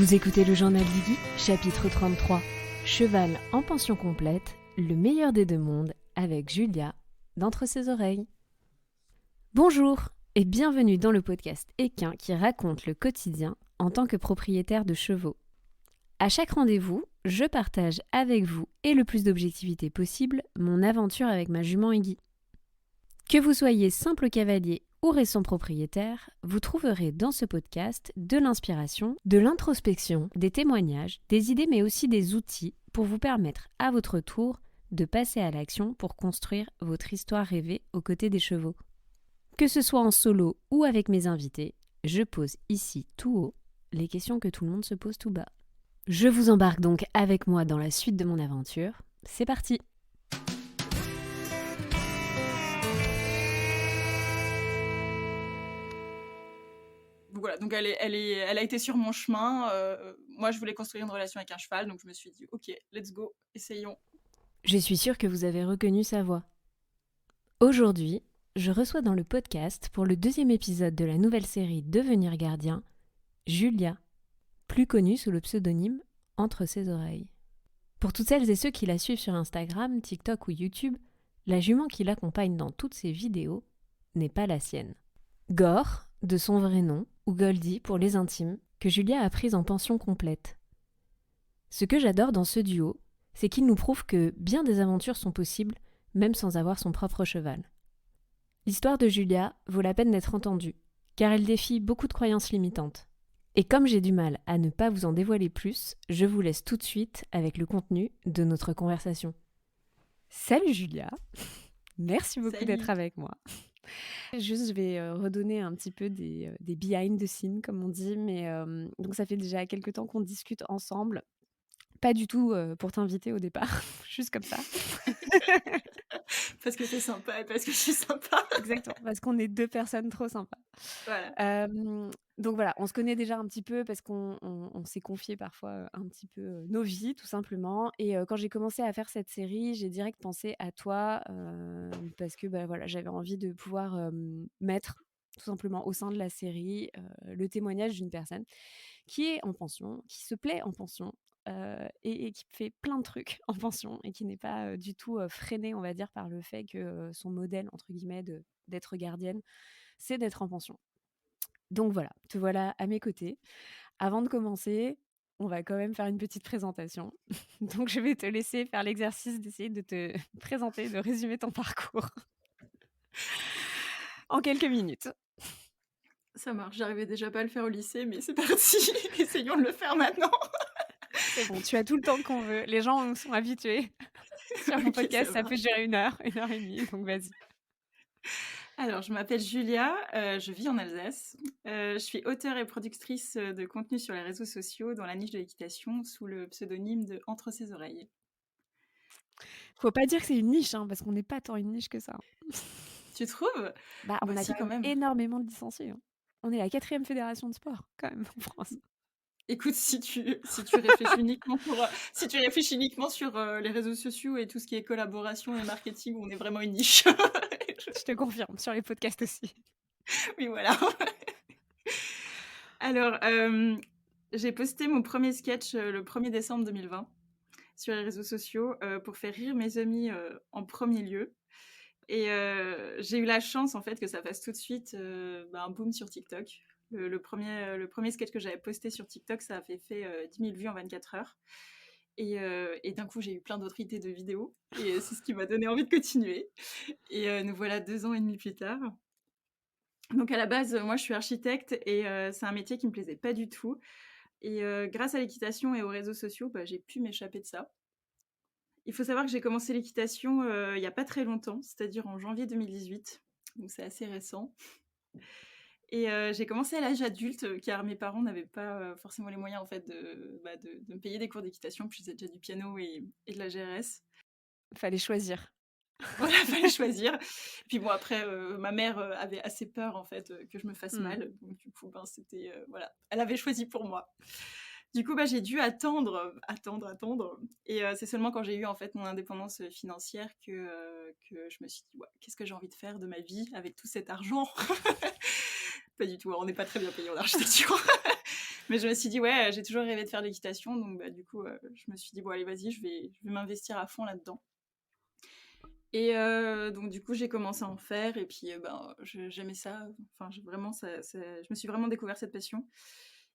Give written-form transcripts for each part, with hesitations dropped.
Vous écoutez le journal d'Iggy, chapitre 33. Cheval en pension complète, le meilleur des deux mondes, avec Julia, d'entre ses oreilles. Bonjour et bienvenue dans le podcast équin qui raconte le quotidien en tant que propriétaire de chevaux. À chaque rendez-vous, je partage avec vous et le plus d'objectivité possible mon aventure avec ma jument Iggy. Que vous soyez simple cavalier ou récent propriétaire, vous trouverez dans ce podcast de l'inspiration, de l'introspection, des témoignages, des idées mais aussi des outils pour vous permettre à votre tour de passer à l'action pour construire votre histoire rêvée aux côtés des chevaux. Que ce soit en solo ou avec mes invités, je pose ici tout haut les questions que tout le monde se pose tout bas. Je vous embarque donc avec moi dans la suite de mon aventure. C'est parti! Voilà, donc elle a été sur mon chemin. Moi, je voulais construire une relation avec un cheval, donc je me suis dit, ok, let's go, essayons. Je suis sûre que vous avez reconnu sa voix. Aujourd'hui, je reçois dans le podcast, pour le 2e épisode de la nouvelle série Devenir gardien, Julia, plus connue sous le pseudonyme Entre ses oreilles. Pour toutes celles et ceux qui la suivent sur Instagram, TikTok ou YouTube, la jument qui l'accompagne dans toutes ses vidéos n'est pas la sienne. Gore, de son vrai nom, ou Goldie pour les intimes, que Julia a prise en pension complète. Ce que j'adore dans ce duo, c'est qu'il nous prouve que bien des aventures sont possibles, même sans avoir son propre cheval. L'histoire de Julia vaut la peine d'être entendue, car elle défie beaucoup de croyances limitantes. Et comme j'ai du mal à ne pas vous en dévoiler plus, je vous laisse tout de suite avec le contenu de notre conversation. Salut Julia, merci beaucoup d'être avec moi. Juste, je vais redonner un petit peu des behind the scenes, comme on dit, mais donc ça fait déjà quelques temps qu'on discute ensemble. Pas du tout pour t'inviter au départ, juste comme ça. Parce que t'es sympa et parce que je suis sympa. Exactement, parce qu'on est 2 personnes trop sympas. Voilà. Donc voilà, on se connaît déjà un petit peu parce qu'on s'est confié parfois un petit peu nos vies, tout simplement. Et quand j'ai commencé à faire cette série, j'ai direct pensé à toi parce que voilà, j'avais envie de pouvoir mettre tout simplement au sein de la série le témoignage d'une personne qui est en pension, qui se plaît en pension et qui fait plein de trucs en pension et qui n'est pas du tout freinée, on va dire, par le fait que son modèle, entre guillemets, d'être gardienne, c'est d'être en pension. Donc voilà, te voilà à mes côtés. Avant de commencer, on va quand même faire une petite présentation. Donc je vais te laisser faire l'exercice d'essayer de te présenter, de résumer ton parcours en quelques minutes. Ça marche, j'arrivais déjà pas à le faire au lycée, mais c'est parti. Essayons de le faire maintenant. C'est bon, tu as tout le temps qu'on veut. Les gens sont habitués. Sur mon podcast, ça peut durer 1 heure, 1 heure et demie, donc vas-y. Alors, je m'appelle Julia, je vis en Alsace. Je suis auteure et productrice de contenu sur les réseaux sociaux dans la niche de l'équitation sous le pseudonyme de Entre ses oreilles. Faut pas dire que c'est une niche, hein, parce qu'on n'est pas tant une niche que ça. Tu trouves? Bah, on a quand même énormément de licenciés. Hein. On est la 4e fédération de sport, quand même, en France. Écoute, si tu réfléchis uniquement sur les réseaux sociaux et tout ce qui est collaboration et marketing, on est vraiment une niche. Je te confirme, sur les podcasts aussi. Oui, voilà. Alors, j'ai posté mon premier sketch le 1er décembre 2020 sur les réseaux sociaux pour faire rire mes amis en premier lieu. Et j'ai eu la chance, en fait, que ça fasse tout de suite un boom sur TikTok. Le premier sketch que j'avais posté sur TikTok, ça avait fait 10 000 vues en 24 heures. Et d'un coup, j'ai eu plein d'autres idées de vidéos. Et c'est ce qui m'a donné envie de continuer. Et nous voilà 2 ans et demi plus tard. Donc à la base, moi, je suis architecte et c'est un métier qui me plaisait pas du tout. Et grâce à l'équitation et aux réseaux sociaux, j'ai pu m'échapper de ça. Il faut savoir que j'ai commencé l'équitation il y a pas très longtemps, c'est-à-dire en janvier 2018. Donc c'est assez récent. Et j'ai commencé à l'âge adulte, car mes parents n'avaient pas forcément les moyens en fait de me payer des cours d'équitation, puis je faisais déjà du piano et de la GRS. Fallait choisir. Voilà, fallait choisir. Puis bon après, ma mère avait assez peur en fait que je me fasse mal, donc du coup c'était voilà, elle avait choisi pour moi. Du coup j'ai dû attendre, et c'est seulement quand j'ai eu en fait mon indépendance financière que je me suis dit ouais, qu'est-ce que j'ai envie de faire de ma vie avec tout cet argent. Pas du tout, on n'est pas très bien payé en architecture. Mais je me suis dit, ouais, j'ai toujours rêvé de faire de l'équitation. Donc, bah, du coup, je me suis dit, bon, allez, vas-y, je vais m'investir à fond là-dedans. Et donc, du coup, j'ai commencé à en faire. Et puis, ben, j'aimais ça. Enfin, je me suis vraiment découvert cette passion.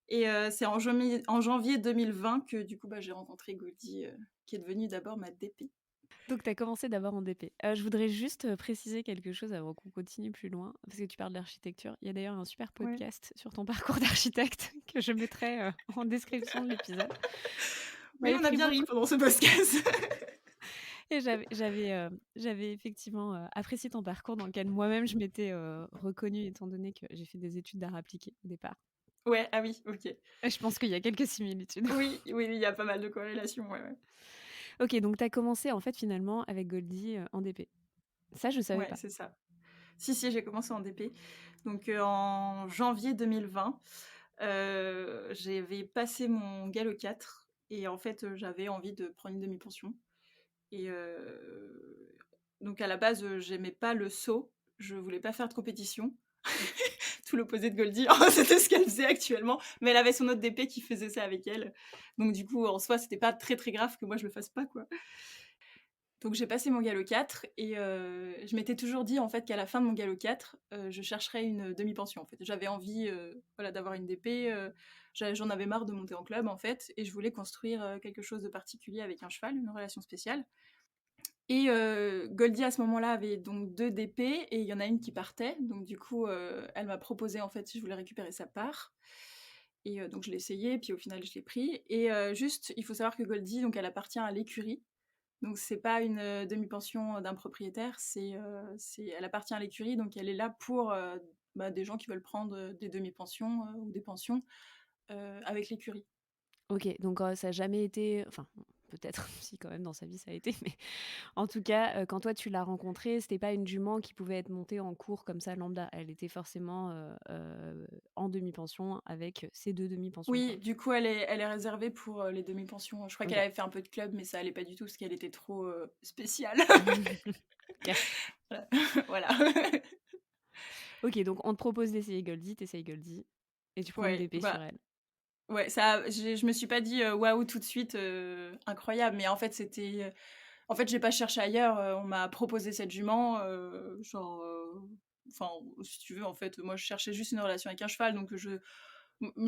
Et c'est en janvier 2020 que, du coup, bah, j'ai rencontré Goldie, qui est devenue d'abord ma DP. Donc, tu as commencé d'abord en DP. Je voudrais juste préciser quelque chose avant qu'on continue plus loin, parce que tu parles d'architecture. Il y a d'ailleurs un super Ouais. podcast sur ton parcours d'architecte que je mettrai en description de l'épisode. Oui, M'avait on a pris bien ri beaucoup. pendant ce podcast. Et j'avais effectivement apprécié ton parcours dans lequel moi-même je m'étais reconnue, étant donné que j'ai fait des études d'art appliqué au départ. Ouais, ah oui, ok. Et je pense qu'il y a quelques similitudes. Oui, oui, il y a pas mal de corrélations, ouais, ouais. Ok, donc tu as commencé en fait finalement avec Goldie en DP. Ça, je savais Ouais, pas. c'est ça. Si, j'ai commencé en DP. Donc, en janvier 2020, j'avais passé mon galop 4 et en fait, j'avais envie de prendre une demi-pension. Et donc à la base, j'aimais pas le saut, je voulais pas faire de compétition. Tout l'opposé de Goldie, hein, c'était ce qu'elle faisait actuellement, mais elle avait son autre DP qui faisait ça avec elle. Donc du coup, en soi, c'était pas très, très grave que moi je le fasse pas, quoi. Donc j'ai passé mon galop 4 et je m'étais toujours dit en fait qu'à la fin de mon galop 4, je chercherais une demi-pension en fait. J'avais envie voilà, d'avoir une DP, j'en avais marre de monter en club en fait et je voulais construire quelque chose de particulier avec un cheval, une relation spéciale. Et Goldie à ce moment-là avait donc 2 DP et il y en a une qui partait. Donc du coup, elle m'a proposé en fait si je voulais récupérer sa part. Et donc je l'ai essayé, puis au final je l'ai pris. Et juste, il faut savoir que Goldie, donc elle appartient à l'écurie. Donc c'est pas une demi-pension d'un propriétaire, elle appartient à l'écurie, donc elle est là pour bah, des gens qui veulent prendre des demi-pensions ou des pensions avec l'écurie. Ok, donc ça n'a jamais été, enfin peut-être si quand même dans sa vie ça a été, mais en tout cas quand toi tu l'as rencontrée, c'était pas une jument qui pouvait être montée en cours comme ça lambda. Elle était forcément en demi-pension avec ses 2 demi-pensions quoi. Oui, du coup elle est réservée pour les demi-pensions. Je crois Ok. qu'elle avait fait un peu de club, mais ça allait pas du tout parce qu'elle était trop spéciale. Ok. Voilà. Voilà. Ok, donc on te propose d'essayer Goldie, t'essayes Goldie et tu prends une Ouais, DP sur bah elle. ouais, ça, je me suis pas dit waouh tout de suite, incroyable, mais en fait c'était, en fait j'ai pas cherché ailleurs, on m'a proposé cette jument, genre, enfin si tu veux en fait, moi je cherchais juste une relation avec un cheval, donc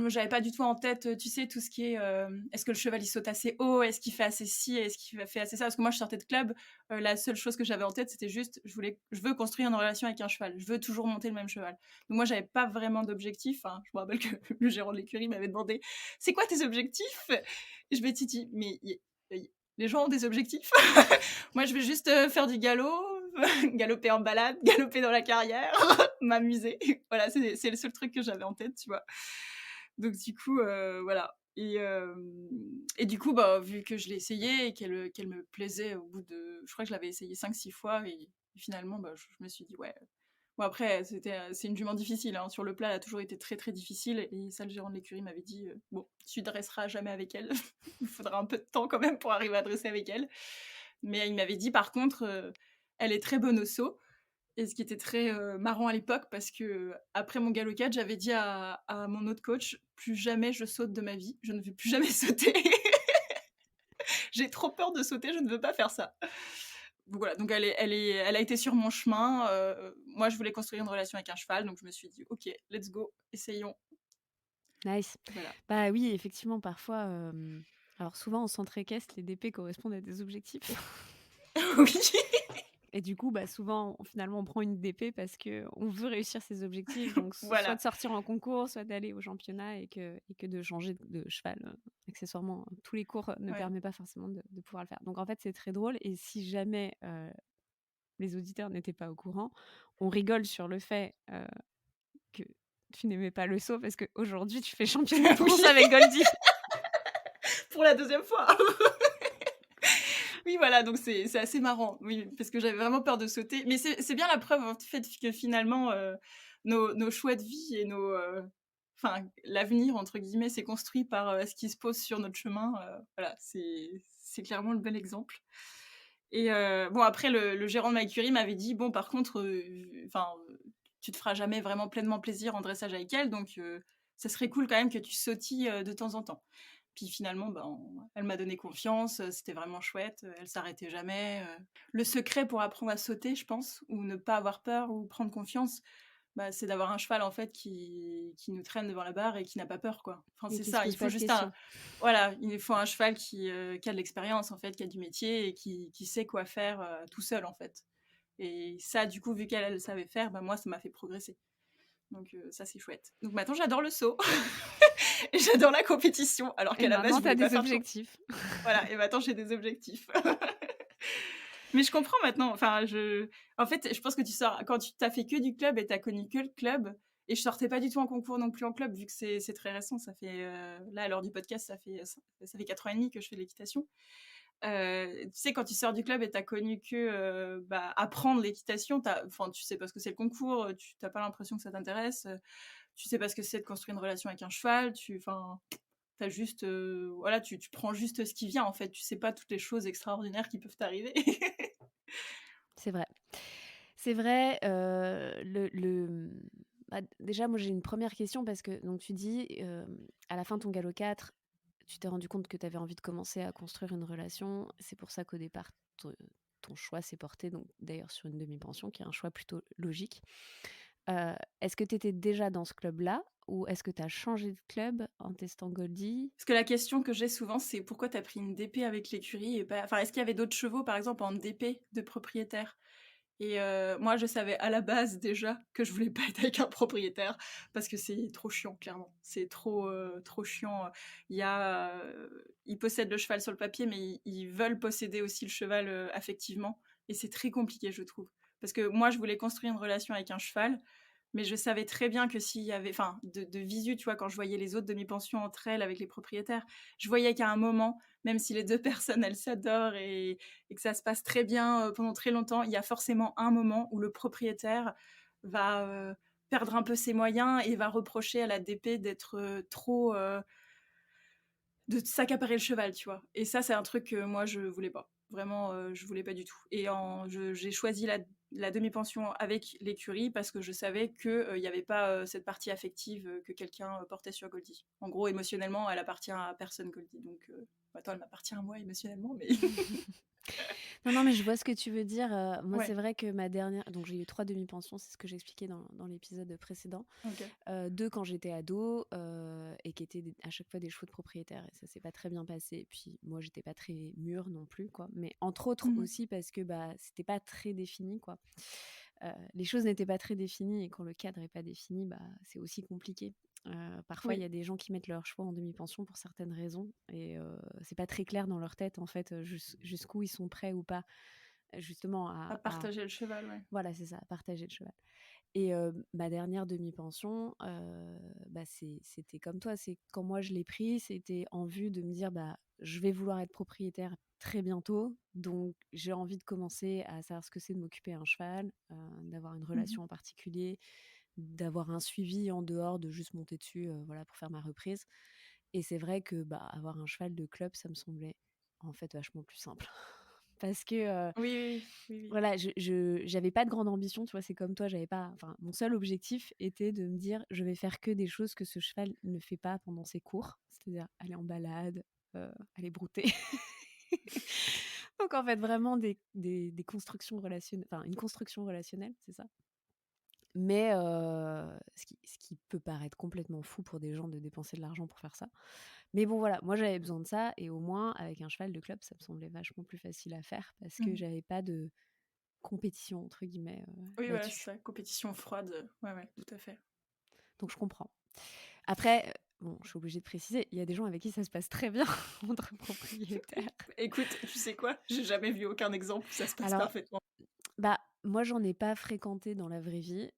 j'avais pas du tout en tête, tu sais, tout ce qui est est-ce que le cheval il saute assez haut, est-ce qu'il fait assez ci, est-ce qu'il fait assez ça, parce que moi je sortais de club, la seule chose que j'avais en tête c'était juste je veux construire une relation avec un cheval, je veux toujours monter le même cheval. Donc moi j'avais pas vraiment d'objectif, hein. Je me rappelle que le gérant de l'écurie m'avait demandé c'est quoi tes objectifs, et je m'étais dit mais les gens ont des objectifs. Moi je vais juste faire du galop, galoper en balade, galoper dans la carrière, m'amuser. Voilà, c'est le seul truc que j'avais en tête, tu vois. Donc du coup, voilà. Et du coup, bah, vu que je l'ai essayé et qu'elle me plaisait au bout de... Je crois que je l'avais essayé 5-6 fois et finalement, bah, je me suis dit, ouais. Bon, après, c'est une jument difficile, hein. Sur le plat, elle a toujours été très très difficile et ça, le gérant de l'écurie m'avait dit, bon, tu dresseras jamais avec elle. Il faudra un peu de temps quand même pour arriver à dresser avec elle. Mais il m'avait dit, par contre, elle est très bonne au saut. Et ce qui était très marrant à l'époque, parce que après mon galop 4, j'avais dit à mon autre coach, plus jamais je saute de ma vie, je ne veux plus jamais sauter. J'ai trop peur de sauter, je ne veux pas faire ça. Donc voilà, donc elle a été sur mon chemin. Moi, je voulais construire une relation avec un cheval, donc je me suis dit, ok, let's go, essayons. Nice. Voilà. Bah oui, effectivement, parfois. Alors souvent en centre équestre, les DP correspondent à des objectifs. Oui. Et du coup, bah, souvent, finalement, on prend une DP parce qu'on veut réussir ses objectifs. Donc, soit Voilà. de sortir en concours, soit d'aller au championnat et que de changer de cheval, accessoirement. Tous les cours ne Ouais. permettent pas forcément de pouvoir le faire. Donc, en fait, c'est très drôle. Et si jamais les auditeurs n'étaient pas au courant, on rigole sur le fait que tu n'aimais pas le saut parce qu'aujourd'hui, tu fais championne de France Oui. avec Goldie. Pour la deuxième fois. Oui, voilà, donc c'est assez marrant, oui, parce que j'avais vraiment peur de sauter. Mais c'est bien la preuve, en fait, que finalement, nos choix de vie et enfin, l'avenir, entre guillemets, c'est construit par ce qui se pose sur notre chemin. Voilà, c'est clairement le bel exemple. Et bon, après, le gérant de ma écurie m'avait dit, bon, par contre, enfin, tu te feras jamais vraiment pleinement plaisir en dressage avec elle, donc ça serait cool quand même que tu sautilles de temps en temps. Puis finalement, ben, elle m'a donné confiance, c'était vraiment chouette, elle s'arrêtait jamais. Le secret pour apprendre à sauter, je pense, ou ne pas avoir peur ou prendre confiance, bah, c'est d'avoir un cheval en fait qui nous traîne devant la barre et qui n'a pas peur, quoi. Enfin, Et c'est qui se ça, il pose faut pas de juste un questions. voilà, il faut un cheval qui a de l'expérience en fait, qui a du métier et qui sait quoi faire, tout seul en fait. Et ça, du coup, vu qu'elle, elle savait faire, bah, moi, ça m'a fait progresser. Donc ça, c'est chouette. Donc maintenant, j'adore le saut et j'adore la compétition, alors Et qu'à la base, maintenant, je tu as voulais pas des faire de objectifs. voilà, et maintenant, j'ai des objectifs. Mais je comprends maintenant, enfin, en fait, je pense que tu sors quand tu as fait que du club et tu as connu que le club et je sortais pas du tout en concours non plus en club vu que c'est très récent, ça fait, là, à l'heure du podcast, ça fait 4 ans et demi que je fais de l'équitation. Tu sais, quand tu sors du club et tu as connu que, bah, apprendre l'équitation, enfin, tu sais pas ce que c'est le concours, tu as pas l'impression que ça t'intéresse, tu sais pas ce que c'est de construire une relation avec un cheval, enfin, tu juste, voilà, tu prends juste ce qui vient, en fait, tu sais pas toutes les choses extraordinaires qui peuvent t'arriver. C'est vrai. C'est vrai, bah, déjà, moi, j'ai une première question parce que donc tu dis, à la fin de ton galop 4, tu t'es rendu compte que tu avais envie de commencer à construire une relation. C'est pour ça qu'au départ, ton choix s'est porté donc d'ailleurs sur une demi-pension, qui est un choix plutôt logique. Est-ce que tu étais déjà dans ce club-là ou est-ce que tu as changé de club en testant Goldie? Parce que la question que j'ai souvent, c'est pourquoi tu as pris une DP avec l'écurie et pas enfin, est-ce qu'il y avait d'autres chevaux, par exemple, en DP de propriétaire? Et moi, je savais à la base déjà que je voulais pas être avec un propriétaire parce que c'est trop chiant, clairement. C'est trop chiant. Ils possèdent le cheval sur le papier, mais ils veulent posséder aussi le cheval affectivement. Et c'est très compliqué, je trouve. Parce que moi, je voulais construire une relation avec un cheval, mais je savais très bien que s'il y avait, enfin, de visu, tu vois, quand je voyais les autres demi-pensions entre elles avec les propriétaires, je voyais qu'à un moment, même si les deux personnes, elles s'adorent et que ça se passe très bien pendant très longtemps, il y a forcément un moment où le propriétaire va perdre un peu ses moyens et va reprocher à la DP d'être trop de s'accaparer le cheval, tu vois. Et ça, c'est un truc que moi, je voulais pas. Vraiment, je voulais pas du tout. Et j'ai choisi la demi-pension avec l'écurie parce que je savais qu'il n'y avait pas cette partie affective que quelqu'un portait sur Goldie. En gros, émotionnellement, elle appartient à personne, Goldie. Donc, attends, elle m'appartient à moi émotionnellement, mais... Non, non, mais je vois ce que tu veux dire. Moi, c'est ouais, vrai que ma dernière... Donc, j'ai eu 3 demi-pensions, c'est ce que j'expliquais dans l'épisode précédent. ok. 2 quand j'étais ado et qui étaient à chaque fois des chevaux de propriétaire. Et ça s'est pas très bien passé. Et puis, moi, j'étais pas très mûre non plus, quoi. Mais entre autres Mhm. aussi parce que bah, c'était pas très défini, quoi. Les choses n'étaient pas très définies et quand le cadre est pas défini, bah, c'est aussi compliqué. Parfois, il y Oui, a des gens qui mettent leur choix en demi-pension pour certaines raisons et c'est pas très clair dans leur tête en fait jusqu'où ils sont prêts ou pas justement à partager le cheval, ouais. voilà c'est ça, à partager le cheval. Et ma dernière demi-pension, bah, c'était comme toi, c'est quand moi je l'ai pris, c'était en vue de me dire bah je vais vouloir être propriétaire très bientôt, donc j'ai envie de commencer à savoir ce que c'est de m'occuper d'un cheval, d'avoir une Mhm. relation en particulier, d'avoir un suivi en dehors de juste monter dessus, voilà, pour faire ma reprise. Et c'est vrai que bah, avoir un cheval de club, ça me semblait en fait vachement plus simple. Parce que Oui, oui, oui, oui. voilà, j'avais pas de grande ambition, tu vois, c'est comme toi, j'avais pas, enfin, mon seul objectif était de me dire, je vais faire que des choses que ce cheval ne fait pas pendant ses cours, c'est-à-dire aller en balade, aller brouter. Donc en fait, vraiment des constructions relationnelles, enfin une construction relationnelle, c'est ça. Mais ce qui peut paraître complètement fou pour des gens de dépenser de l'argent pour faire ça. Mais bon, voilà, moi j'avais besoin de ça et au moins avec un cheval de club, ça me semblait vachement plus facile à faire parce que Mhm. j'avais pas de «compétition» entre guillemets, Oui, voilà, c'est là-dessus. ça. Compétition froide. Ouais, ouais, tout à fait. Donc je comprends. Après, bon, je suis obligée de préciser, il y a des gens avec qui ça se passe très bien entre propriétaires. Écoute, tu sais quoi? J'ai jamais vu aucun exemple où ça se passe Alors, parfaitement. bah, moi j'en ai pas fréquenté dans la vraie vie,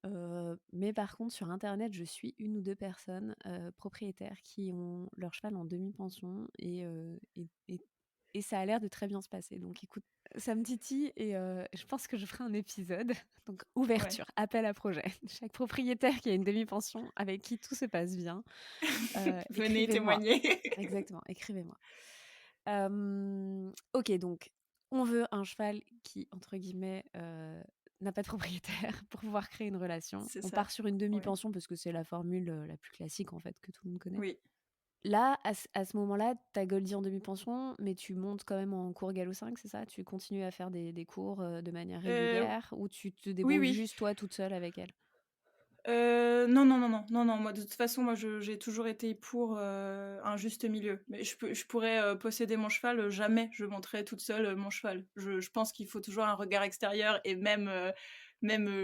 mais par contre sur internet, je suis 1 ou 2 personnes, propriétaires qui ont leur cheval en demi-pension et ça a l'air de très bien se passer. Donc écoute, ça me titille et je pense que je ferai un épisode. Donc Ouais. ouverture, appel à projet. Chaque propriétaire qui a une demi-pension avec qui tout se passe bien, Venez écrivez-moi. témoigner. Exactement, écrivez-moi. OK, donc on veut un cheval qui, entre guillemets, n'a pas de propriétaire pour pouvoir créer une relation. C'est On ça. part sur une Ouais. demi-pension parce que c'est la formule la plus classique en fait que tout le monde connaît. Oui. Là, à ce moment-là, tu as Goldie en demi-pension, mais tu montes quand même en cours Gallo 5, c'est ça? Tu continues à faire des cours de manière Euh, régulière ou tu te oui, débrouilles oui. juste toi toute seule avec elle? Non, non, non, non, non, non, moi de toute façon, moi j'ai toujours été pour un juste milieu. Mais je pourrais posséder mon cheval, jamais je monterais toute seule mon cheval. Je pense qu'il faut toujours un regard extérieur et même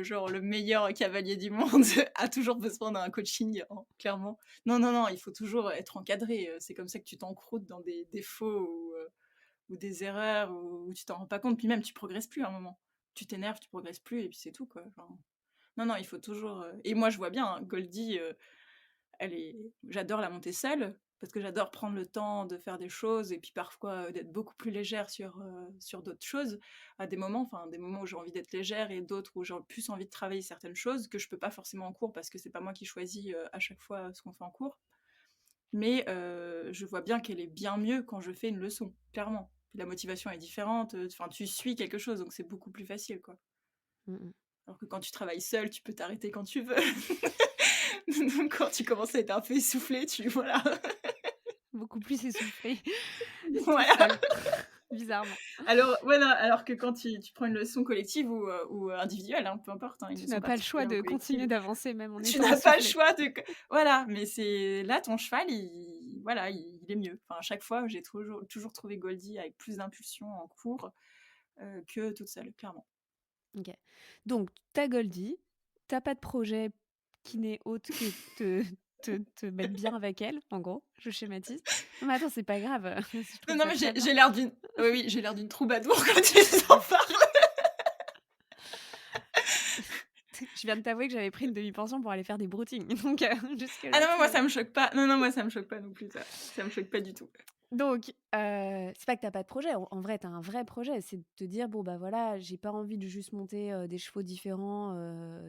genre le meilleur cavalier du monde a toujours besoin d'un coaching, hein, clairement. Non, non, non, il faut toujours être encadré. C'est comme ça que tu t'encroutes dans des défauts ou des erreurs où tu t'en rends pas compte. Puis même, tu progresses plus à un moment. Tu t'énerves, tu progresses plus et puis c'est tout, quoi. Enfin, non, non, il faut toujours. Et moi, je vois bien, hein, Goldie, elle est. J'adore la monter seule parce que j'adore prendre le temps de faire des choses et puis parfois d'être beaucoup plus légère sur d'autres choses à des moments, enfin des moments où j'ai envie d'être légère et d'autres où j'ai plus envie de travailler certaines choses que je peux pas forcément en cours parce que c'est pas moi qui choisis à chaque fois ce qu'on fait en cours. Mais je vois bien qu'elle est bien mieux quand je fais une leçon, clairement. Puis la motivation est différente, enfin tu suis quelque chose donc c'est beaucoup plus facile, quoi. Mmh. Alors que quand tu travailles seul, tu peux t'arrêter quand tu veux. Donc quand tu commences à être un peu essoufflé, voilà. Beaucoup plus essoufflé, tout Voilà. seul, bizarrement. Alors voilà, alors que quand tu prends une leçon collective ou individuelle, hein, peu importe, hein, une Tu leçon n'as pas le choix particulière ou de continuer collective, d'avancer même en tu étant n'as pas le essoufflé. choix de voilà, mais c'est là ton cheval, voilà, il est mieux. Enfin, à chaque fois, j'ai toujours trouvé Goldie avec plus d'impulsion en cours que toute seule, clairement. OK. Donc tu as Goldie, tu pas de projet qui n'est autre que te mettre bien avec elle, en gros, je schématise. Non mais attends, c'est pas grave, je Non, trouve non, ça mais très bien. j'ai l'air d'une oui, oui, j'ai l'air d'une troubadour quand tu en parles. Je viens de t'avouer que j'avais pris une demi-pension pour aller faire des broutings, donc Ah jusque-là, non, mais tout moi va ça bien. me choque pas. Non, non, moi ça me choque pas non plus ça. Ça me choque pas du tout. Donc c'est pas que tu pas de projet, en vrai, tu as un vrai projet, c'est de te dire: «Bon, bah, voilà, j'ai pas envie de juste monter, des chevaux différents,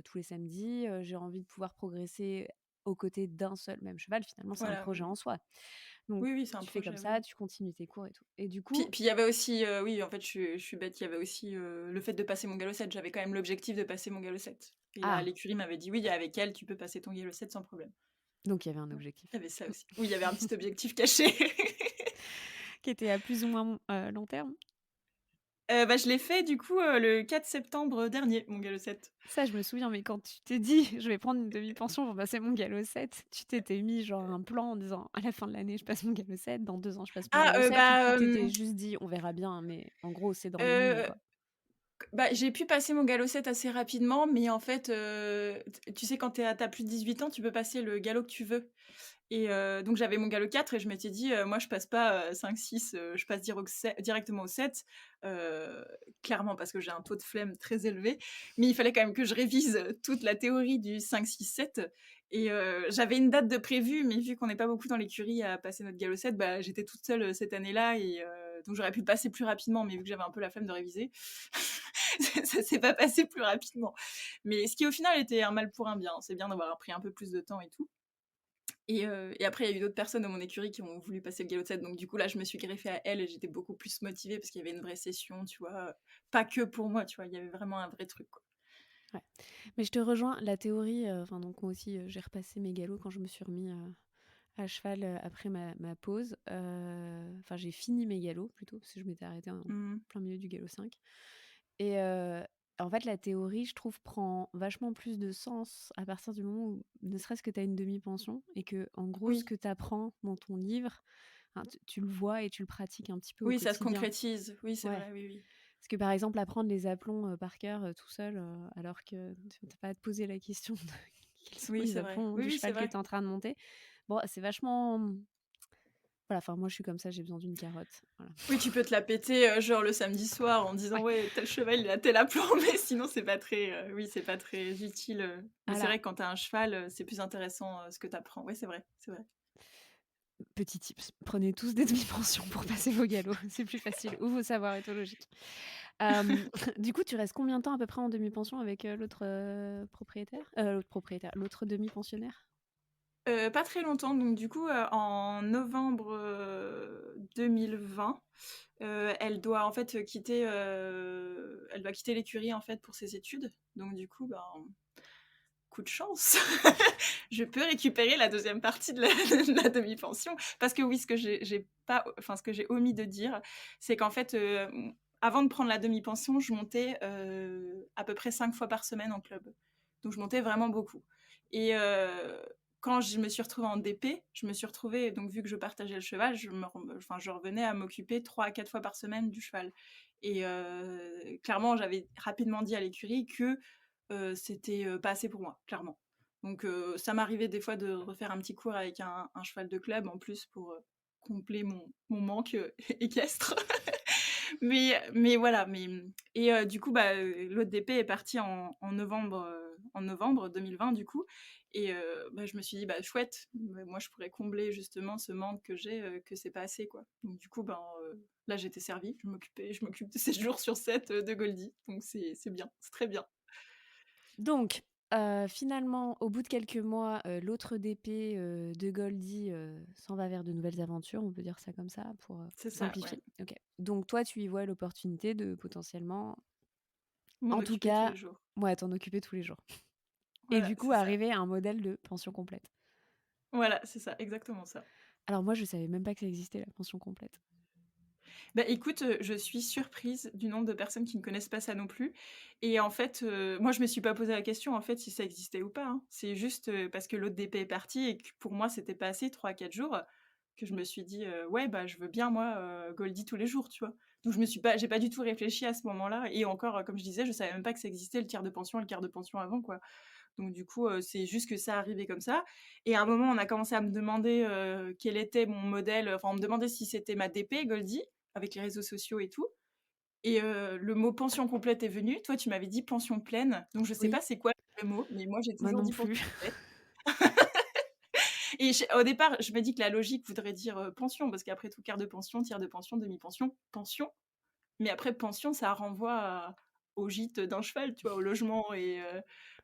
tous les samedis, j'ai envie de pouvoir progresser aux côtés d'un seul même cheval». Finalement, c'est un Voilà, projet oui, en oui. soi. Donc Oui, oui, c'est un tu fais comme projet, ça, oui. tu continues tes cours et tout et du Puis coup puis il y avait aussi, oui, en fait, je suis bête, il y avait aussi, le fait de passer mon galop 7. J'avais quand même l'objectif de passer mon galop 7. Et là, ah! l'écurie m'avait dit: «Oui, avec elle, tu peux passer ton galop 7 sans problème». Donc il y avait un Ouais, objectif. il y avait ça aussi. Oui, il y avait un petit objectif caché. Qui était à plus ou moins, long terme. Bah, je l'ai fait du coup, le 4 septembre dernier, mon galop 7. Ça, je me souviens, mais quand tu t'es dit: «Je vais prendre une demi-pension pour passer mon galop 7», tu t'étais mis genre un plan en disant: «À la fin de l'année, je passe mon galop 7, dans 2 ans, je passe mon Ah, galop 7» ou tu bah, t'étais juste dit: «On verra bien», mais en gros, c'est dans les lignes, heu quoi? bah, j'ai pu passer mon galop 7 assez rapidement, mais en fait, t tu sais quand tu plus de 18 ans, tu peux passer le galop que tu veux. Et donc j'avais mon galop 4 et je m'étais dit: «Moi je passe pas, 5-6, je passe directement au 7», clairement parce que j'ai un taux de flemme très élevé. Mais il fallait quand même que je révise, toute la théorie du 5-6-7 et j'avais une date de prévue, mais vu qu'on n'est pas beaucoup dans l'écurie à passer notre galop 7, bah, j'étais toute seule, cette année-là et donc j'aurais pu le passer plus rapidement, mais vu que j'avais un peu la flemme de réviser, ça s'est pas passé plus rapidement. Mais ce qui au final était un mal pour un bien. C'est bien d'avoir pris un peu plus de temps et tout. Et après, il y a eu d'autres personnes dans mon écurie qui ont voulu passer le galop de 7, donc du coup, là, je me suis greffée à elle et j'étais beaucoup plus motivée parce qu'il y avait une vraie session, tu vois? Pas que pour moi, tu vois? Il y avait vraiment un vrai truc, quoi. Ouais. Mais je te rejoins, la théorie, enfin donc moi aussi, j'ai repassé mes galops quand je me suis remis, à cheval, après ma pause. Enfin, j'ai fini mes galops plutôt, parce que je m'étais arrêtée en Mmh. plein milieu du galop 5 et en fait, la théorie, je trouve, prend vachement plus de sens à partir du moment où ne serait-ce que tu as une demi-pension et que en gros, ce Oui, que tu apprends dans ton livre, enfin, tu le vois et tu le pratiques un petit peu au oui, ça se quotidien. concrétise. Oui, c'est Ouais. vrai, oui, oui. Parce que, par exemple, apprendre les aplombs, par cœur, tout seul, alors que tu as pas à te poser la question de quels sont Oui, les c'est vrai. aplombs Oui, du oui, c'est cheval que tu vrai. es en train de monter. Bon, c'est vachement, voilà, enfin, moi, je suis comme ça, j'ai besoin d'une carotte, voilà. Oui, tu peux te la péter, genre le samedi soir en disant: Ouais, «Ouais, tel cheval, il a tel aplomb», mais sinon c'est pas très, oui, c'est pas très utile, mais c'est voilà, vrai que quand tu as un cheval, c'est plus intéressant, ce que tu apprends. Ouais, c'est vrai, c'est vrai. petit tips, prenez tous des demi-pensions pour passer vos galops, c'est plus facile ou vos savoirs éthologiques. Du coup, tu restes combien de temps à peu près en demi-pension avec, l'autre, propriétaire? L'autre propriétaire, l'autre demi-pensionnaire? Pas très longtemps, donc du coup, en novembre, 2020, elle doit en fait, elle doit quitter l'écurie, en fait, pour ses études. Donc du coup, ben, coup de chance, je peux récupérer la deuxième partie de la de la demi-pension. Parce que oui, ce que j'ai omis de dire, c'est qu'en fait, avant de prendre la demi-pension, je montais, à peu près 5 fois par semaine en club. Donc je montais vraiment beaucoup et quand je me suis retrouvée en DP, je me suis retrouvée donc vu que je partageais le cheval, je revenais à m'occuper 3 à 4 fois par semaine du cheval et clairement, j'avais rapidement dit à l'écurie que c'était, pas assez pour moi, clairement. Donc ça m'arrivait des fois de refaire un petit cours avec un cheval de club en plus pour, combler mon manque, équestre. Mais voilà, et du coup, bah, l'autre DP est parti en novembre 2020 du coup et bah, je me suis dit: «Bah, chouette, moi je pourrais combler justement ce manque que j'ai, que c'est pas assez, quoi». Donc du coup, ben, là j'étais servie, je m'occupe de 7 jours sur 7, de Goldie, donc c'est bien, c'est très bien. Donc, finalement, au bout de quelques mois, l'autre DP, de Goldie, s'en va vers de nouvelles aventures, on peut dire ça comme ça pour, C'est ça, ouais. simplifier? OK. Donc toi, tu y vois l'opportunité de potentiellement, M'en en tout occuper tous cas, les jours. ouais, t'en occuper tous les jours et Voilà, du coup c'est ça. arriver à un modèle de pension complète. Voilà, c'est ça, exactement ça. Alors moi, je savais même pas que ça existait la pension complète. Bah, écoute, je suis surprise du nombre de personnes qui ne connaissent pas ça non plus et en fait, moi je me suis pas posé la question en fait si ça existait ou pas, hein. C'est juste, parce que l'autre DP est parti et que pour moi c'était pas assez 3 à 4 jours, que je me suis dit: «Ouais, bah, je veux bien moi, Goldie tous les jours», tu vois? Donc j'ai pas du tout réfléchi à ce moment-là et encore, comme je disais, je savais même pas que ça existait le tiers de pension et le quart de pension avant, quoi. Donc du coup, c'est juste que ça arrivait comme ça et à un moment, on a commencé à me demander, quel était mon modèle, enfin, on me demandait si c'était ma DP Goldie, avec les réseaux sociaux et tout et le mot pension complète est venu. Toi, tu m'avais dit pension pleine, donc je sais Oui, pas c'est quoi le mot, mais moi, j'ai moi toujours non dit pension plus. complète et au départ, je me dis que la logique voudrait dire, pension parce qu'après tout, quart de pension, tiers de pension, demi-pension, pension, mais après pension, ça renvoie au gîte d'un cheval, tu vois? Au logement et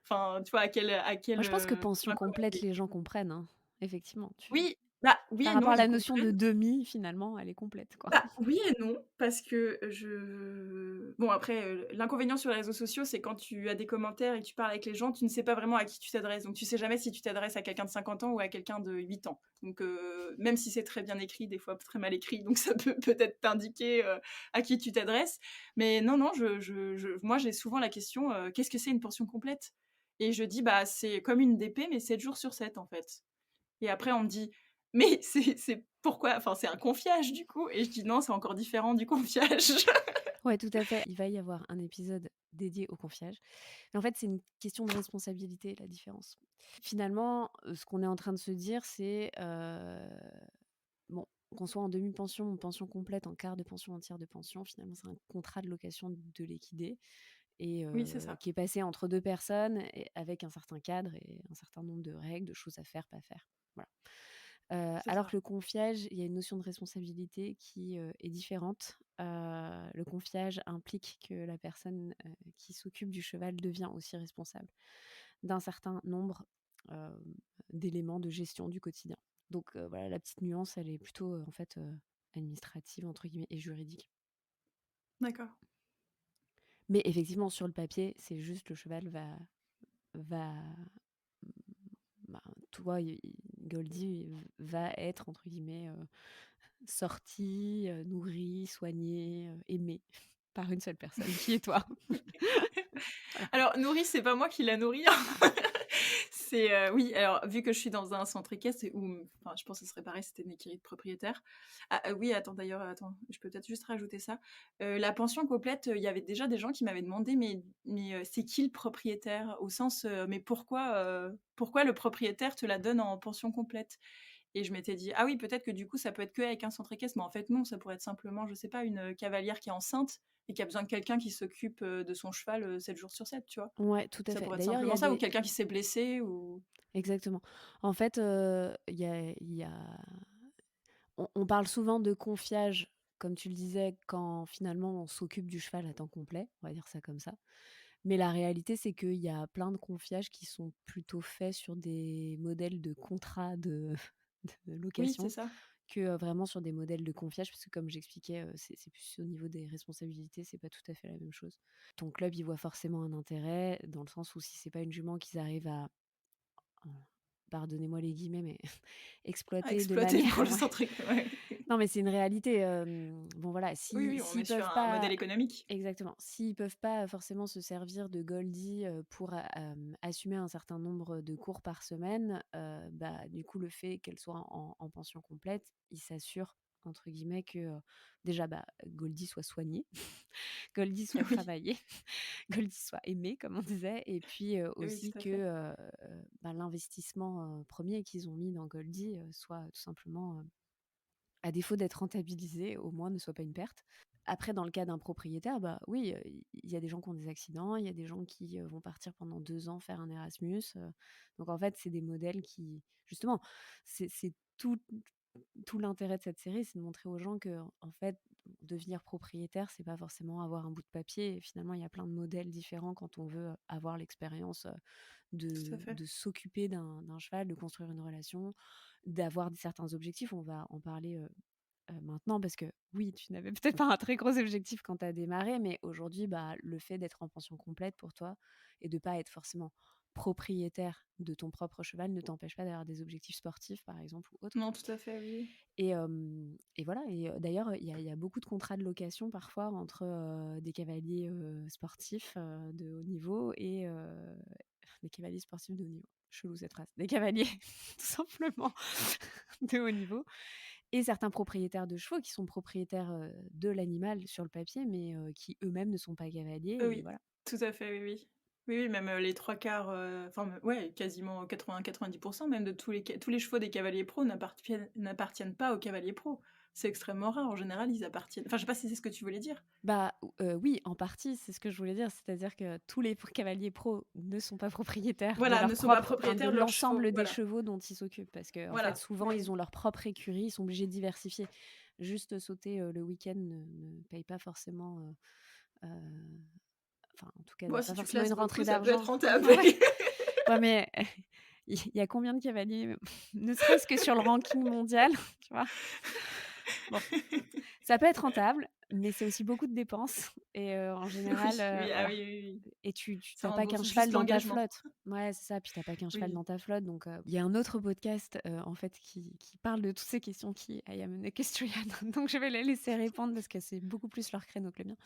enfin, tu vois? À Moi, quel, je pense que pension point commun complète, les gens comprennent, hein. Effectivement, oui, bah, oui par et rapport non, à la ils notion de comprennent. demi, finalement, elle est complète, quoi. Bah, oui et non, parce que bon après, l'inconvénient sur les réseaux sociaux, c'est quand tu as des commentaires et que tu parles avec les gens, tu ne sais pas vraiment à qui tu t'adresses. Donc tu sais jamais si tu t'adresses à quelqu'un de 50 ans ou à quelqu'un de 8 ans. Donc même si c'est très bien écrit, des fois très mal écrit, donc ça peut peut-être t'indiquer, à qui tu t'adresses. Mais non, non, moi j'ai souvent la question, «Qu'est-ce que c'est une pension complète?» et je dis: «Bah, c'est comme une DP mais 7 jours sur 7 en fait». Et après, on me dit: «Mais c'est pourquoi? Enfin, c'est un confiage, du coup?» et je dis: «Non, c'est encore différent du confiage». Ouais, tout à fait. Il va y avoir un épisode dédié au confiage. Mais en fait, c'est une question de responsabilité, la différence. Finalement, ce qu'on est en train de se dire, c'est, bon, qu'on soit en demi-pension ou pension complète, en quart de pension, en tiers de pension, finalement, c'est un contrat de location de l'équidé et Oui, c'est ça, qui est passé entre 2 personnes et avec un certain cadre et un certain nombre de règles, de choses à faire, pas faire. Voilà. c'est Alors ça. que le confiage, il y a une notion de responsabilité qui, est différente. Le confiage implique que la personne, qui s'occupe du cheval devient aussi responsable d'un certain nombre, hem, d'éléments de gestion du quotidien. Donc voilà, la petite nuance, elle est plutôt, en fait, «administrative» entre guillemets et juridique. D'accord. Mais effectivement, sur le papier, c'est juste le cheval va, mmh, bah, toi, Goldie va être entre guillemets, sorti, nourri, soigné, aimé par une seule personne qui est toi. Voilà. Alors nourri, c'est pas moi qui la nourris, hein. C'est, oui, alors vu que je suis dans un centre équestre et où, enfin, je pense que ce serait pareil, si c'était une écurie de propriétaire. Ah, oui, attends, d'ailleurs, attends, je peux peut-être juste rajouter ça. La pension complète, il y avait déjà des gens qui m'avaient demandé: «Mais c'est qui le propriétaire?» au sens, «Mais pourquoi le propriétaire te la donne en pension complète?» et je m'étais dit: «Ah oui, peut-être que du coup, ça peut être qu'avec un centre équestre», mais en fait non, ça pourrait être simplement, je sais pas, une, cavalière qui est enceinte et qui a besoin de quelqu'un qui s'occupe, de son cheval, 7 jours sur 7, tu vois? Ouais, tout à Ça fait. pourrait être D'ailleurs, il y simplement a ça ou des quelqu'un qui s'est blessé ou exactement. En fait, il y a on parle souvent de confiage, comme tu le disais, quand finalement on s'occupe du cheval à temps complet, on va dire ça comme ça. Mais la réalité, c'est qu'il y a plein de confiages qui sont plutôt faits sur des modèles de contrat de de Oui, c'est location ça. que, vraiment sur des modèles de confiage. Parce que comme j'expliquais, c'est plus au niveau des responsabilités, c'est pas tout à fait la même chose. Ton club, il voit forcément un intérêt dans le sens où si c'est pas une jument qu'ils arrivent à, heu, pardonnez-moi les guillemets, mais À exploiter de exploiter manière pour ouais. juste un truc, ouais. Non, mais c'est une réalité, bon voilà, Oui, si oui, on est s'ils sur peuvent un modèle pas économique. exactement, s'ils peuvent pas forcément se servir de Goldie, pour assumer un certain nombre de cours par semaine, bah, du coup, le fait qu'elle soit en pension complète, ils s'assurent entre guillemets que, déjà, bah, Goldie soit soignée, Goldie soit Oui, travaillée, Goldie soit aimée comme on disait et puis, oui, aussi tout à que, fait. bah, l'investissement, 1 qu'ils ont mis dans Goldie, soit tout simplement, à défaut d'être rentabilisé, au moins ne soit pas une perte. Après, dans le cas d'un propriétaire, bah oui, il y a des gens qui ont des accidents, il y a des gens qui, vont partir pendant 2 ans faire un Erasmus, donc en fait, c'est des modèles qui justement, c'est tout l'intérêt de cette série, c'est de montrer aux gens que en fait, devenir propriétaire, c'est pas forcément avoir un bout de papier et finalement, il y a plein de modèles différents quand on veut avoir l'expérience, Tout à de fait. s'occuper d'un cheval, de construire une relation, d'avoir certains objectifs. On va en parler, maintenant parce que oui, tu n'avais peut-être pas un très gros objectif quand tu as démarré, mais aujourd'hui, bah, le fait d'être en pension complète pour toi et de pas être forcément propriétaire de ton propre cheval ne t'empêche pas d'avoir des objectifs sportifs, par exemple, ou autres. Non, tout à fait, oui. Et voilà et d'ailleurs, il y a beaucoup de contrats de location parfois entre, des cavaliers, sportifs, de haut niveau et des cavaliers sportifs de haut niveau. Chelou cette phrase. Des cavaliers tout simplement de haut niveau et certains propriétaires de chevaux qui sont propriétaires, de l'animal sur le papier, mais qui eux-mêmes ne sont pas cavaliers et Oui, voilà. tout à fait, oui, oui. Oui, oui, même, les 3/4, enfin, ouais, quasiment 80-90 même de tous les chevaux des cavaliers pro n'appartiennent pas aux cavaliers pro. C'est extrêmement rare. En général, ils appartiennent enfin, je sais pas si c'est ce que tu voulais dire? Bah, oui, en partie, c'est ce que je voulais dire, c'est-à-dire que tous les cavaliers pros ne sont pas propriétaires de Voilà, leur ne sont pas propre enfin, de propriétaires de leurs chevaux, l'ensemble des voilà. chevaux dont ils s'occupent parce qu'en fait, Voilà, souvent, ils oui. ont leur propre écurie, ils sont obligés de diversifier. Juste sauter, le week-end ne paye pas forcément, heu, enfin, en tout cas, Bon, donne pas si tu forcément une classes beaucoup, rentrée ça peut être d'argent. rentable. Ouais, ouais, mais il y a combien de cavaliers, ne serait-ce que sur le ranking mondial, tu vois? Bon. Ça peut être rentable, mais c'est aussi beaucoup de dépenses et en général, Oui, oui, ah voilà oui, oui, oui. et tu Ça as pas qu'un rembourse cheval juste dans ta l'engagement. flotte. Ouais, c'est ça, puis tu as pas qu'un cheval Oui. dans ta flotte donc il y a un autre podcast, en fait qui parle de toutes ces questions qui est I am an equestrian donc je vais les laisser répondre parce que c'est beaucoup plus leur créneau que le mien.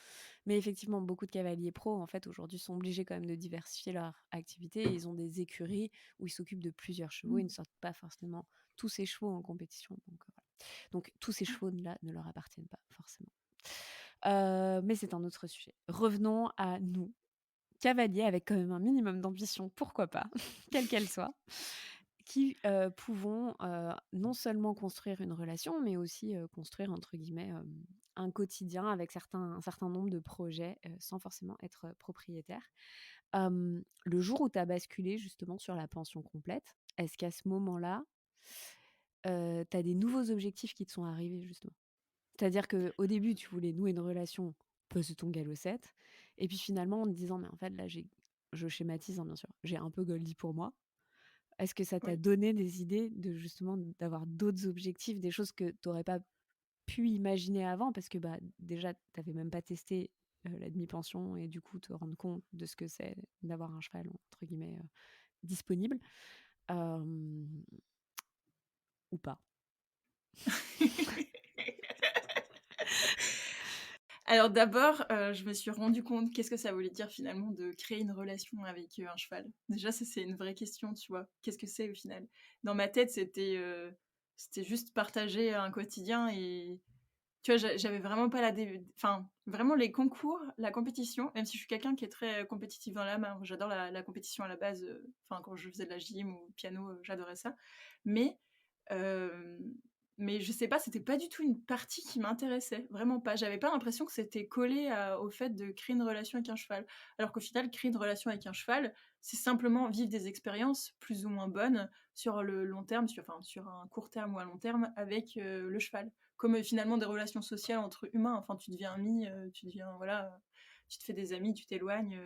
Mais effectivement, beaucoup de cavaliers pros, en fait, aujourd'hui sont obligés quand même de diversifier leur activité. Ils ont des écuries où ils s'occupent de plusieurs chevaux. Ils Mmh. ne sortent pas forcément tous ces chevaux en compétition donc voilà. Donc tous ces chevaux-là ne leur appartiennent pas forcément. Mais c'est un autre sujet. Revenons à nous, cavaliers avec quand même un minimum d'ambition, pourquoi pas, quelle qu'elle soit, qui, pouvons, non seulement construire une relation, mais aussi, construire entre guillemets, «un quotidien» avec un certain nombre de projets, sans forcément être, propriétaire. Le jour où tu as basculé justement sur la pension complète, est-ce qu'à ce moment-là, tu as des nouveaux objectifs qui te sont arrivés justement? C'est-à-dire qu'au début, tu voulais nouer une relation peloton galopette et puis finalement en te disant: «Mais en fait là je schématise, hein, bien sûr, j'ai un peu Goldie pour moi». Est-ce que ça t'a Oui. donné des idées de justement d'avoir d'autres objectifs, des choses que tu aurais pas pu imaginer avant? Parce que, bah, déjà tu avais même pas testé, la demi-pension et du coup te rendre compte de ce que c'est d'avoir un cheval entre guillemets, «disponible», hem, ou pas? Alors d'abord, je me suis rendu compte qu'est-ce que ça voulait dire finalement de créer une relation avec, un cheval. Déjà ça c'est une vraie question, tu vois? Qu'est-ce que c'est au final? Dans ma tête c'était juste partager un quotidien et tu vois? J'avais vraiment pas la dé enfin vraiment les concours, la compétition, même si je suis quelqu'un qui est très, compétitif dans l'âme, hein. J'adore la compétition à la base, enfin quand je faisais de la gym ou piano, j'adorais ça. Mais Hem, mais je sais pas, c'était pas du tout une partie qui m'intéressait, vraiment pas. J'avais pas l'impression que c'était collé à au fait de créer une relation avec un cheval. Alors qu'au final, créer une relation avec un cheval, c'est simplement vivre des expériences plus ou moins bonnes sur le long terme, sur un court terme ou à long terme avec, le cheval. Comme, finalement des relations sociales entre humains, enfin tu deviens ami, tu deviens voilà, tu te fais des amis, tu t'éloignes,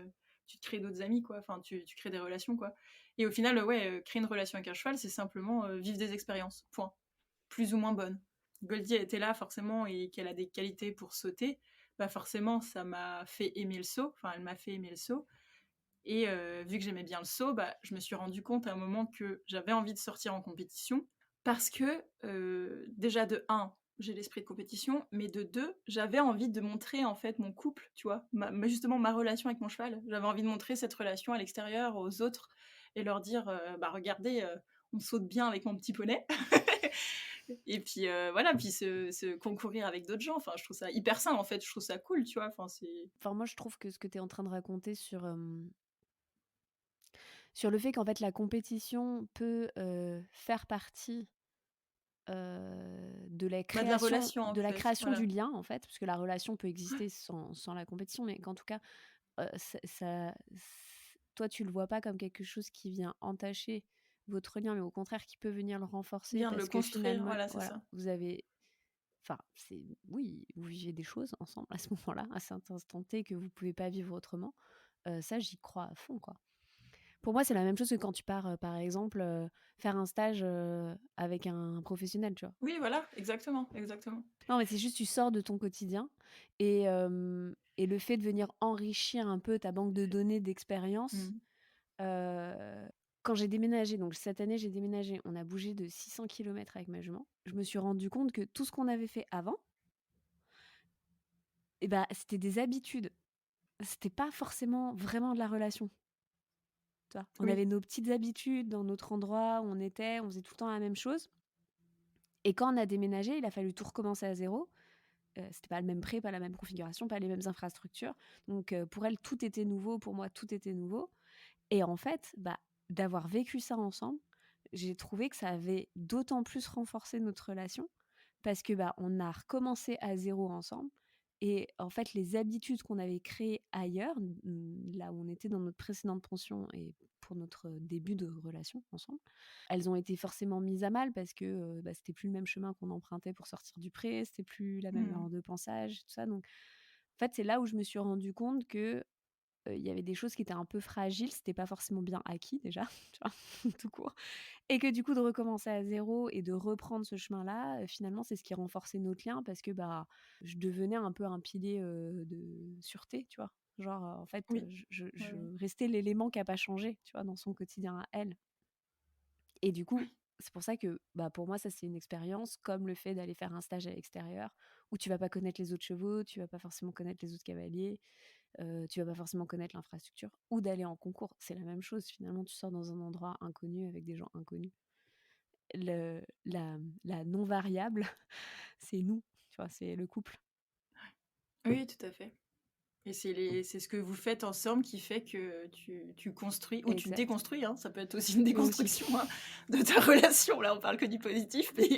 tu te crées d'autres amis, quoi. Enfin, tu crées des relations, quoi. Et au final, ouais, créer une relation avec un cheval, c'est simplement vivre des expériences, point. Plus ou moins bonnes. Goldie était là, forcément, et qu'elle a des qualités pour sauter, bah forcément, ça m'a fait aimer le saut. Enfin, elle m'a fait aimer le saut. Et vu que j'aimais bien le saut, bah, je me suis rendu compte à un moment que j'avais envie de sortir en compétition parce que, déjà de un, j'ai l'esprit de compétition, mais de 2, j'avais envie de montrer en fait mon couple, tu vois? Justement ma relation avec mon cheval. J'avais envie de montrer cette relation à l'extérieur, aux autres et leur dire, «Bah regardez, on saute bien avec mon petit poney». Et puis, voilà, puis se concourir avec d'autres gens, enfin je trouve ça hyper sain en fait, je trouve ça cool, tu vois? Enfin c'est Enfin, moi, je trouve que ce que tu es en train de raconter sur le fait qu'en fait la compétition peut, faire partie, bah, de la relation en de la fait, création du voilà. lien, en fait, parce que la relation peut exister sans la compétition, mais qu'en tout cas, toi, tu le vois pas comme quelque chose qui vient entacher votre lien, mais au contraire qui peut venir le renforcer Bien de le parce que construire, finalement, voilà, c'est voilà, ça. vous avez enfin, oui, vous vivez des choses ensemble à ce moment-là, à cet instant T que vous pouvez pas vivre autrement. Ça, j'y crois à fond, quoi. Pour moi, c'est la même chose que quand tu pars, par exemple, faire un stage, avec un professionnel, tu vois? Oui, voilà, exactement, exactement. Non, mais c'est juste tu sors de ton quotidien et le fait de venir enrichir un peu ta banque de données d'expérience, Mmh. quand j'ai déménagé, donc cette année, j'ai déménagé, on a bougé de 600 kilomètres avec ma jument. Je me suis rendu compte que tout ce qu'on avait fait avant et bah, c'était des habitudes. C'était pas forcément vraiment de la relation, tu vois? On avait Oui, nos petites habitudes dans notre endroit où on était, on faisait tout le temps la même chose et quand on a déménagé, il a fallu tout recommencer à zéro. C'était pas le même prix, pas la même configuration, pas les mêmes infrastructures. Donc pour elle, tout était nouveau, pour moi, tout était nouveau et en fait, bah, d'avoir vécu ça ensemble, j'ai trouvé que ça avait d'autant plus renforcé notre relation parce que, bah, on a recommencé à zéro ensemble et en fait, les habitudes qu'on avait créées ailleurs, là où on était dans notre précédente pension et pour notre début de relation ensemble, elles ont été forcément mises à mal parce que, bah, c'était plus le même chemin qu'on empruntait pour sortir du pré, c'était plus la même mmh. heure de pensage, tout ça donc en fait, c'est là où je me suis rendu compte que, il y avait des choses qui étaient un peu fragiles, c'était pas forcément bien acquis déjà, tu vois? Tout court et que du coup de recommencer à zéro et de reprendre ce chemin-là, finalement c'est ce qui renforçait notre lien parce que, bah, je devenais un peu un pilier, de sûreté, tu vois? Genre, en fait, Oui, oui, je oui. restais l'élément qui a pas changé, tu vois? Dans son quotidien à elle et du coup, Oui, c'est pour ça que, bah, pour moi ça c'est une expérience comme le fait d'aller faire un stage à l'extérieur où tu vas pas connaître les autres chevaux, tu vas pas forcément connaître les autres cavaliers. Tu vas pas forcément connaître l'infrastructure ou d'aller en concours. C'est la même chose finalement, tu sors dans un endroit inconnu avec des gens inconnus. La non variable, c'est nous, tu vois? C'est le couple. oui, tout à fait. Et c'est ce que vous faites ensemble qui fait que tu construis ou tu Exact. déconstruis, hein, ça peut être aussi une Aussi. déconstruction, hein, de ta relation. Là, on parle que du positif, mais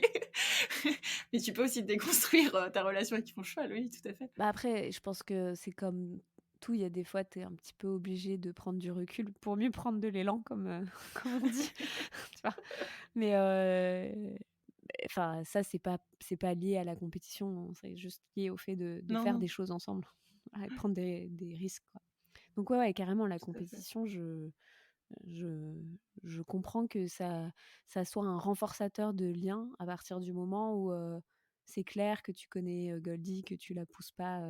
mais tu peux aussi déconstruire, ta relation avec ton cheval, oui, tout à fait. Bah, après, je pense que c'est comme tout, il y a des fois, tu es un petit peu obligé de prendre du recul pour mieux prendre de l'élan comme, comme on dit, tu vois? Mais enfin, ça, c'est pas lié à la compétition, hein, c'est juste lié au fait de Non, faire non, des choses ensemble, voilà et de prendre des risques, quoi. Donc ouais, ouais, carrément la tout à fait. compétition, je je comprends que ça soit un renforçateur de lien à partir du moment où, c'est clair que tu connais, Goldie, que tu la pousses pas,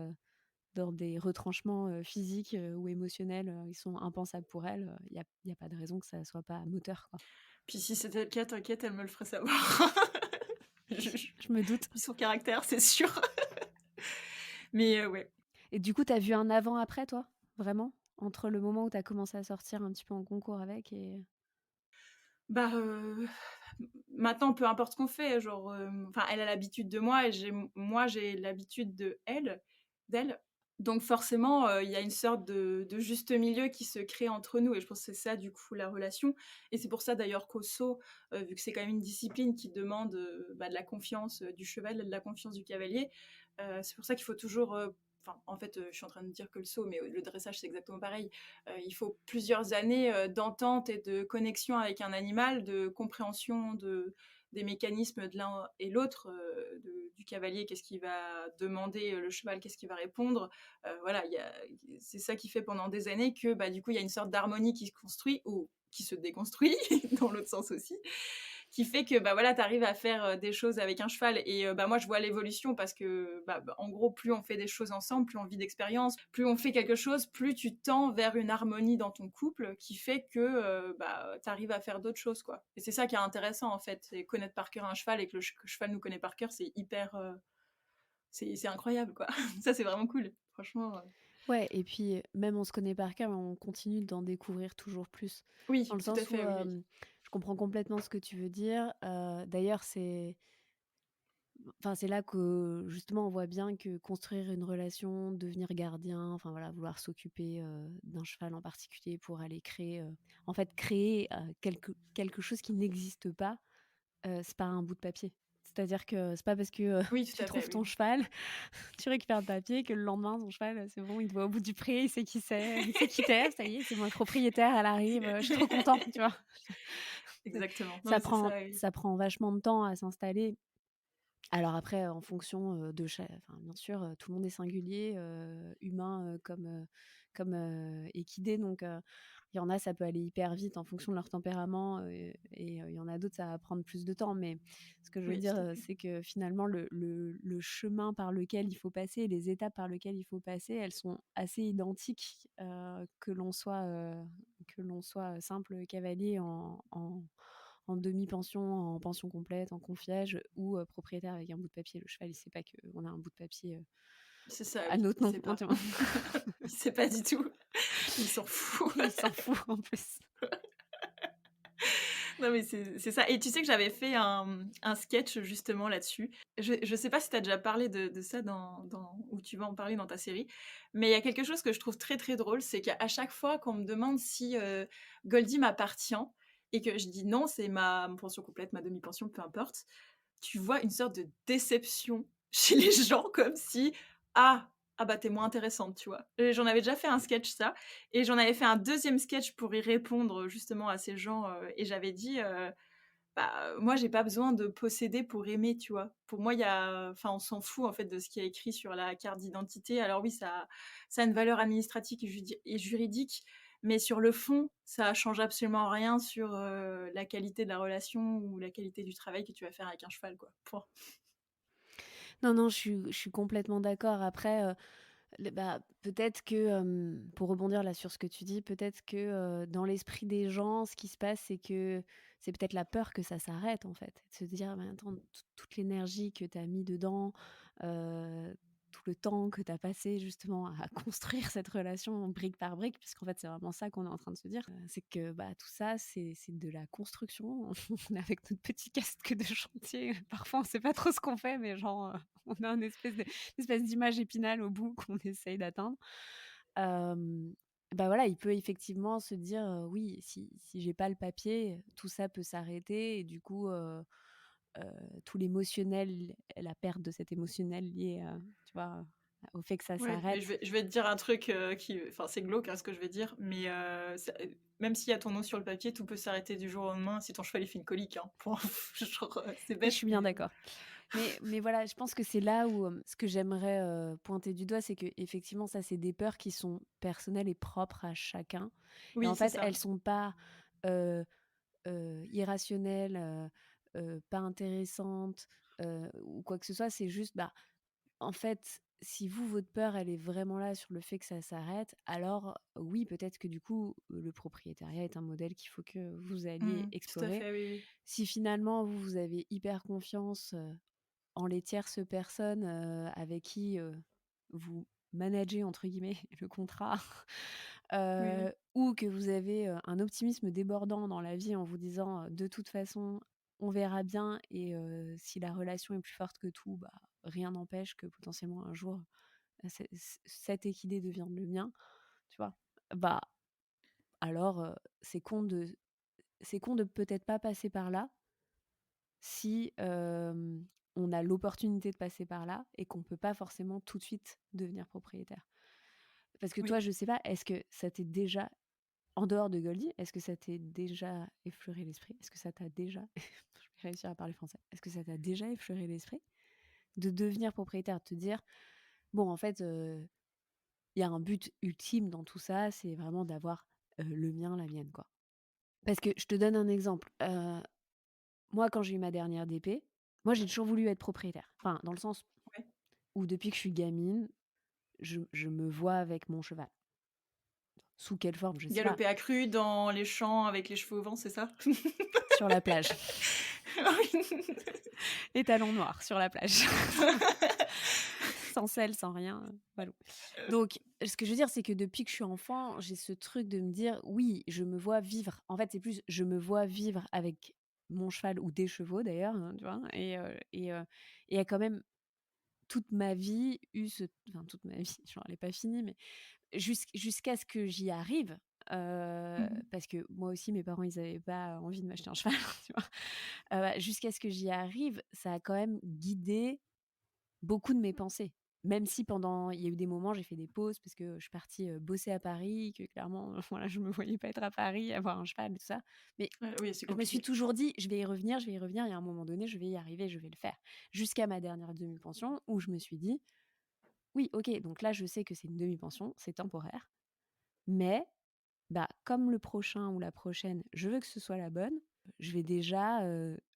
dans des retranchements, physiques, ou émotionnels, ils sont impensables pour elle, il y a pas de raison que ça soit pas moteur, quoi. Puis si c'était le cas, t'inquiète, elle me le ferait savoir. Je Je me doute vu son caractère, c'est sûr. Mais ouais. et du coup, tu as vu un avant-après toi? Vraiment? Entre le moment où tu as commencé à sortir un petit peu en concours avec et Bah, maintenant, peu importe ce qu'on fait, genre, enfin, elle a l'habitude de moi et moi, j'ai l'habitude d'elle. Donc forcément, il y a une sorte de juste milieu qui se crée entre nous et je pense que c'est ça, du coup, la relation et c'est pour ça, d'ailleurs, qu'au saut, vu que c'est quand même une discipline qui demande, bah, de la confiance, du cheval et de la confiance du cavalier, c'est pour ça qu'il faut toujours, enfin, en fait, je suis en train de dire que le saut, mais le dressage, c'est exactement pareil. Il faut plusieurs années d'entente et de connexion avec un animal, de compréhension des mécanismes de l'un et l'autre, du cavalier, qu'est-ce qu'il va demander, le cheval, qu'est-ce qu'il va répondre. Voilà, c'est ça qui fait pendant des années que bah, du coup, il y a une sorte d'harmonie qui se construit ou qui se déconstruit, dans l'autre sens aussi, qui fait que bah, voilà, tu arrives à faire des choses avec un cheval. Et bah, moi, je vois l'évolution parce que, en gros, plus on fait des choses ensemble, plus on vit d'expérience, plus on fait quelque chose, plus tu tends vers une harmonie dans ton couple qui fait que bah, tu arrives à faire d'autres choses, quoi. Et c'est ça qui est intéressant, en fait. C'est connaître par cœur un cheval et que le cheval nous connaît par cœur, c'est hyper. C'est incroyable, quoi. Ça, c'est vraiment cool. Franchement. Ouais, et puis même on se connaît par cœur, mais on continue d'en découvrir toujours plus. Dans Oui, le tout à sens où fait, oui, oui. je comprends complètement ce que tu veux dire. D'ailleurs, c'est là que justement on voit bien que construire une relation, devenir gardien, enfin voilà, vouloir s'occuper d'un cheval en particulier pour aller créer quelque chose qui n'existe pas, c'est pas un bout de papier. C'est-à-dire que c'est pas parce que Oui, tout tu à fait, trouves ton oui. cheval, tu récupères le papier, que le lendemain, ton cheval, c'est bon, il te voit au bout du pré, il sait qui t'es, ça y est, c'est moi le propriétaire, elle arrive, je suis trop content, tu vois. Exactement. Non, Ça mais c'est prend, ça, oui. ça prend vachement de temps à s'installer. Alors après, en fonction, enfin, bien sûr, tout le monde est singulier, humain, comme équidé, donc il y en a, ça peut aller hyper vite en fonction de leur tempérament, il y en a d'autres, ça va prendre plus de temps. Mais ce que je veux Oui, dire, tout à fait. c'est que finalement le chemin par lequel il faut passer, les étapes par lesquelles il faut passer, elles sont assez identiques, que l'on soit simple cavalier en demi-pension, en pension complète, en confiage ou propriétaire avec un bout de papier. Le cheval, il sait pas qu'on a un bout de papier C'est ça, à oui, notre il nom. sait pas. Il sait pas du tout. Il s'en fout. Il s'en fout en plus. Non, mais c'est ça. Et tu sais que j'avais fait un sketch justement là-dessus. Je sais pas si tu as déjà parlé de ça ou tu vas en parler dans ta série, mais il y a quelque chose que je trouve très très drôle, c'est qu'à chaque fois qu'on me demande si Goldie m'appartient et que je dis non, c'est ma pension complète, ma demi-pension, peu importe, tu vois une sorte de déception chez les gens comme si ah ah bah t'es moins intéressante, tu vois. Et j'en avais déjà fait un sketch ça et j'en avais fait un deuxième sketch pour y répondre justement à ces gens et j'avais dit bah moi j'ai pas besoin de posséder pour aimer, tu vois. Pour moi il y a enfin on s'en fout en fait de ce qui est écrit sur la carte d'identité. Alors oui ça a une valeur administrative et juridique, mais sur le fond, ça change absolument rien sur la qualité de la relation ou la qualité du travail que tu vas faire avec un cheval, quoi. Point. Non, non, je suis complètement d'accord. Après, peut-être que, pour rebondir là sur ce que tu dis, peut-être que, dans l'esprit des gens, ce qui se passe, c'est que c'est peut-être la peur que ça s'arrête, en fait. De se dire: «Mais attends, toute l'énergie que tu as mis dedans, heu, tout le temps que tu as passé justement à construire cette relation brique par brique», puisqu'en fait, c'est vraiment ça qu'on est en train de se dire, c'est que, tout ça, c'est de la construction. On est avec notre petit casque de chantier, parfois on sait pas trop ce qu'on fait, mais genre, on a une espèce d'image épinale au bout qu'on essaye d'atteindre. Voilà, il peut effectivement se dire, oui, si j'ai pas le papier, tout ça peut s'arrêter et du coup, tout l'émotionnel, la perte de cet émotionnel lié, tu vois, au fait que ça Ouais, mais je s'arrête. vais je vais te dire un truc, qui enfin, c'est glauque, hein, ce que je vais dire, mais même s'il y a ton nom sur le papier, tout peut s'arrêter du jour au lendemain si ton cheval, il fait une colique, hein. Point. Genre, c'est Mais je bête, suis bien mais d'accord. Mais voilà, je pense que c'est là où, ce que j'aimerais, pointer du doigt, c'est que effectivement, ça, c'est des peurs qui sont personnelles et propres à chacun et oui, en c'est fait, ça. elles sont pas, heu irrationnelles, pas intéressantes, ou quoi que ce soit. C'est juste, en fait, si vous, votre peur, elle est vraiment là sur le fait que ça s'arrête, alors oui, peut-être que du coup, le propriétariat est un modèle qu'il faut que vous alliez Tout à explorer. fait, oui, oui. Si finalement, vous avez hyper confiance, en les tierces personnes, avec qui, vous «managez» entre guillemets le contrat, Oui, oui. ou que vous avez, un optimisme débordant dans la vie en vous disant, «De toute façon, on verra bien et si la relation est plus forte que tout, rien n'empêche que potentiellement un jour, cet équidé devienne le mien», tu vois? Bah, alors, c'est con de peut-être pas passer par là si, on a l'opportunité de passer par là et qu'on peut pas forcément tout de suite devenir propriétaire. Parce que toi, Oui. je sais pas, est-ce que ça t'est déjà en dehors de Goldie, est-ce que ça t'est déjà effleuré l'esprit? Est-ce que ça t'a déjà je vais réussir à parler français. Est-ce que ça t'a déjà effleuré l'esprit de devenir propriétaire, de te dire: «Bon, en fait, il y a un but ultime dans tout ça, c'est vraiment d'avoir, le mien, la mienne, quoi». Parce que je te donne un exemple, moi, quand j'ai eu ma dernière DP, moi, j'ai toujours voulu être propriétaire. Enfin, dans le sens Ouais. où depuis que je suis gamine, je me vois avec mon cheval. Sous quelle forme, je sais pas, Galoper accru dans les champs avec les cheveux au vent, c'est ça? sur la plage. Et talons noirs sur la plage. Sans sel, sans rien, ballot. Donc, ce que je veux dire, c'est que depuis que je suis enfant, j'ai ce truc de me dire: «Oui, je me vois vivre». En fait, c'est plus, je me vois vivre avec mon cheval ou des chevaux d'ailleurs, tu vois? Et a quand même toute ma vie eu ce enfin toute ma vie, genre elle est pas finie, mais jusqu'à ce que j'y arrive, Mmh. parce que moi aussi mes parents ils avaient pas envie de m'acheter un cheval, tu vois? Jusqu'à ce que j'y arrive, ça a quand même guidé beaucoup de mes pensées. Même si pendant il y a eu des moments, j'ai fait des pauses parce que je suis partie, bosser à Paris, que clairement, voilà, je me voyais pas être à Paris, avoir un cheval et tout ça. Mais Oui, c'est je me suis compliqué. toujours dit: «Je vais y revenir, je vais y revenir et à un moment donné, je vais y arriver, je vais le faire». Jusqu'à ma dernière demi-pension où je me suis dit: «Oui, OK, donc là, je sais que c'est une demi-pension, c'est temporaire, mais bah, comme le prochain ou la prochaine, je veux que ce soit la bonne, je vais déjà,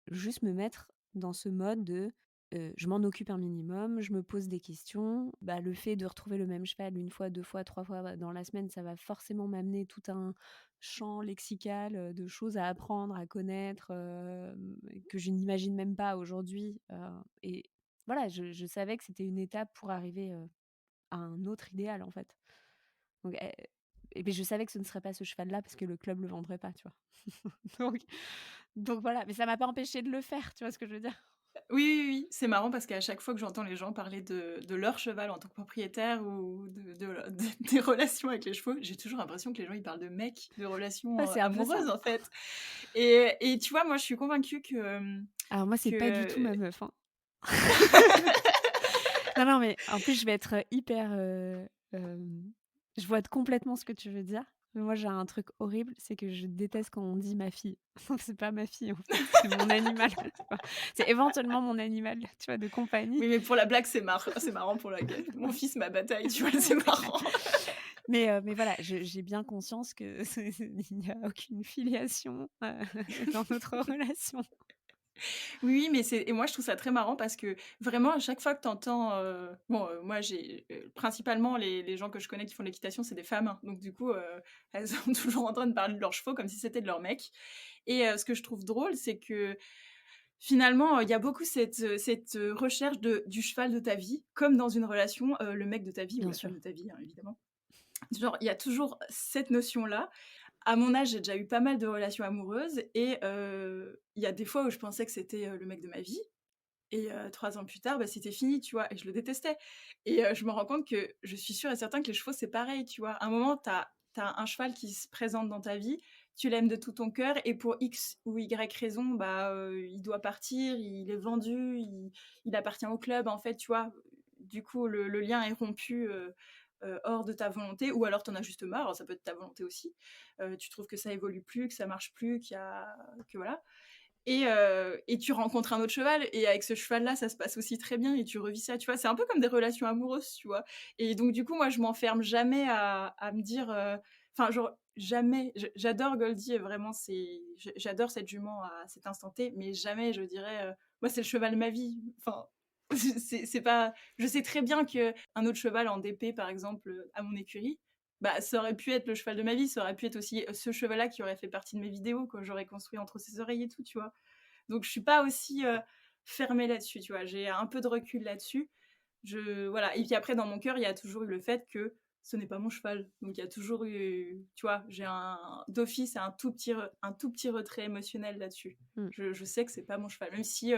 juste me mettre dans ce mode de, je m'en occupe un minimum, je me pose des questions. Bah, le fait de retrouver le même cheval une fois, 2 fois, 3 fois, bah, dans la semaine, ça va forcément m'amener tout un champ lexical, de choses à apprendre, à connaître, que je n'imagine même pas aujourd'hui, et voilà, je savais que c'était une étape pour arriver, à un autre idéal, en fait. Donc, et beh, je savais que ce ne serait pas ce cheval-là parce que le club le vendrait pas, tu vois? Donc donc voilà, mais ça m'a pas empêché de le faire, tu vois ce que je veux dire? Oui, oui, oui, c'est marrant parce qu'à chaque fois que j'entends les gens parler de leur cheval en tant que propriétaire ou des relations avec les chevaux, j'ai toujours l'impression que les gens, ils parlent de mecs, de Ouais, relations, c'est un peu ça. amoureuses, en fait. Et tu vois, moi, je suis convaincue que, Alors moi, c'est pas du tout que ma meuf, hein. Non, non, mais en plus, je vais être, hyper, je vois complètement ce que tu veux dire. Mais moi, j'ai un truc horrible, c'est que je déteste quand on dit «ma fille». C'est pas ma fille, en fait, c'est mon animal, tu vois? C'est éventuellement mon animal, tu vois, de compagnie. oui, mais pour la blague, c'est marrant pour la gueule. Mon fils, ma bataille, tu vois? C'est C'est clair. marrant. Mais voilà, j'ai bien conscience que il n'y a aucune filiation, dans notre relation. Oui, oui, mais c'est et moi je trouve ça très marrant parce que vraiment à chaque fois que tu entends, moi j'ai, principalement les gens que je connais qui font de l'équitation, c'est des femmes, hein, donc du coup, elles sont toujours en train de parler de leurs chevaux comme si c'était de leur mec et ce que je trouve drôle, c'est que finalement, il y a beaucoup cette recherche du cheval de ta vie, comme dans une relation, le mec de ta vie ou Bien la femme sûr. de ta vie, hein, évidemment. Genre, il y a toujours cette notion-là. À mon âge, j'ai déjà eu pas mal de relations amoureuses et il y a des fois où je pensais que c'était, le mec de ma vie et 3 ans plus tard, bah, c'était fini, tu vois? Et je le détestais et je me rends compte que je suis sûre et certain que les chevaux, c'est pareil, tu vois? À un moment, tu as un cheval qui se présente dans ta vie, tu l'aimes de tout ton cœur et pour X ou Y raison, bah, il doit partir, il est vendu, il appartient au club, en fait, tu vois? Du coup, le lien est rompu, hors de ta volonté ou alors tu en as juste marre, ça peut être ta volonté aussi. Tu trouves que ça évolue plus, que ça marche plus, que voilà et tu rencontres un autre cheval et avec ce cheval-là, ça se passe aussi très bien et tu revis ça, tu vois? C'est un peu comme des relations amoureuses, tu vois? Et donc du coup, moi, je m'enferme jamais à me dire, enfin, genre, jamais j'adore Goldie et vraiment j'adore cette jument à cet instant T, mais jamais je dirais, «Moi, c'est le cheval de ma vie». Enfin, c'est pas je sais très bien qu'un autre cheval en DP, par exemple, à mon écurie, bah, ça aurait pu être le cheval de ma vie, ça aurait pu être aussi, ce cheval-là qui aurait fait partie de mes vidéos que j'aurais construit entre ses oreilles et tout, tu vois? Donc je suis pas aussi, fermée là-dessus, tu vois? J'ai un peu de recul là-dessus. Voilà et puis après dans mon cœur, il y a toujours eu le fait que ce n'est pas mon cheval. Donc il y a toujours eu tu vois? J'ai un d'office un tout petit retrait émotionnel là-dessus. Mmh. Je sais que c'est pas mon cheval, même si,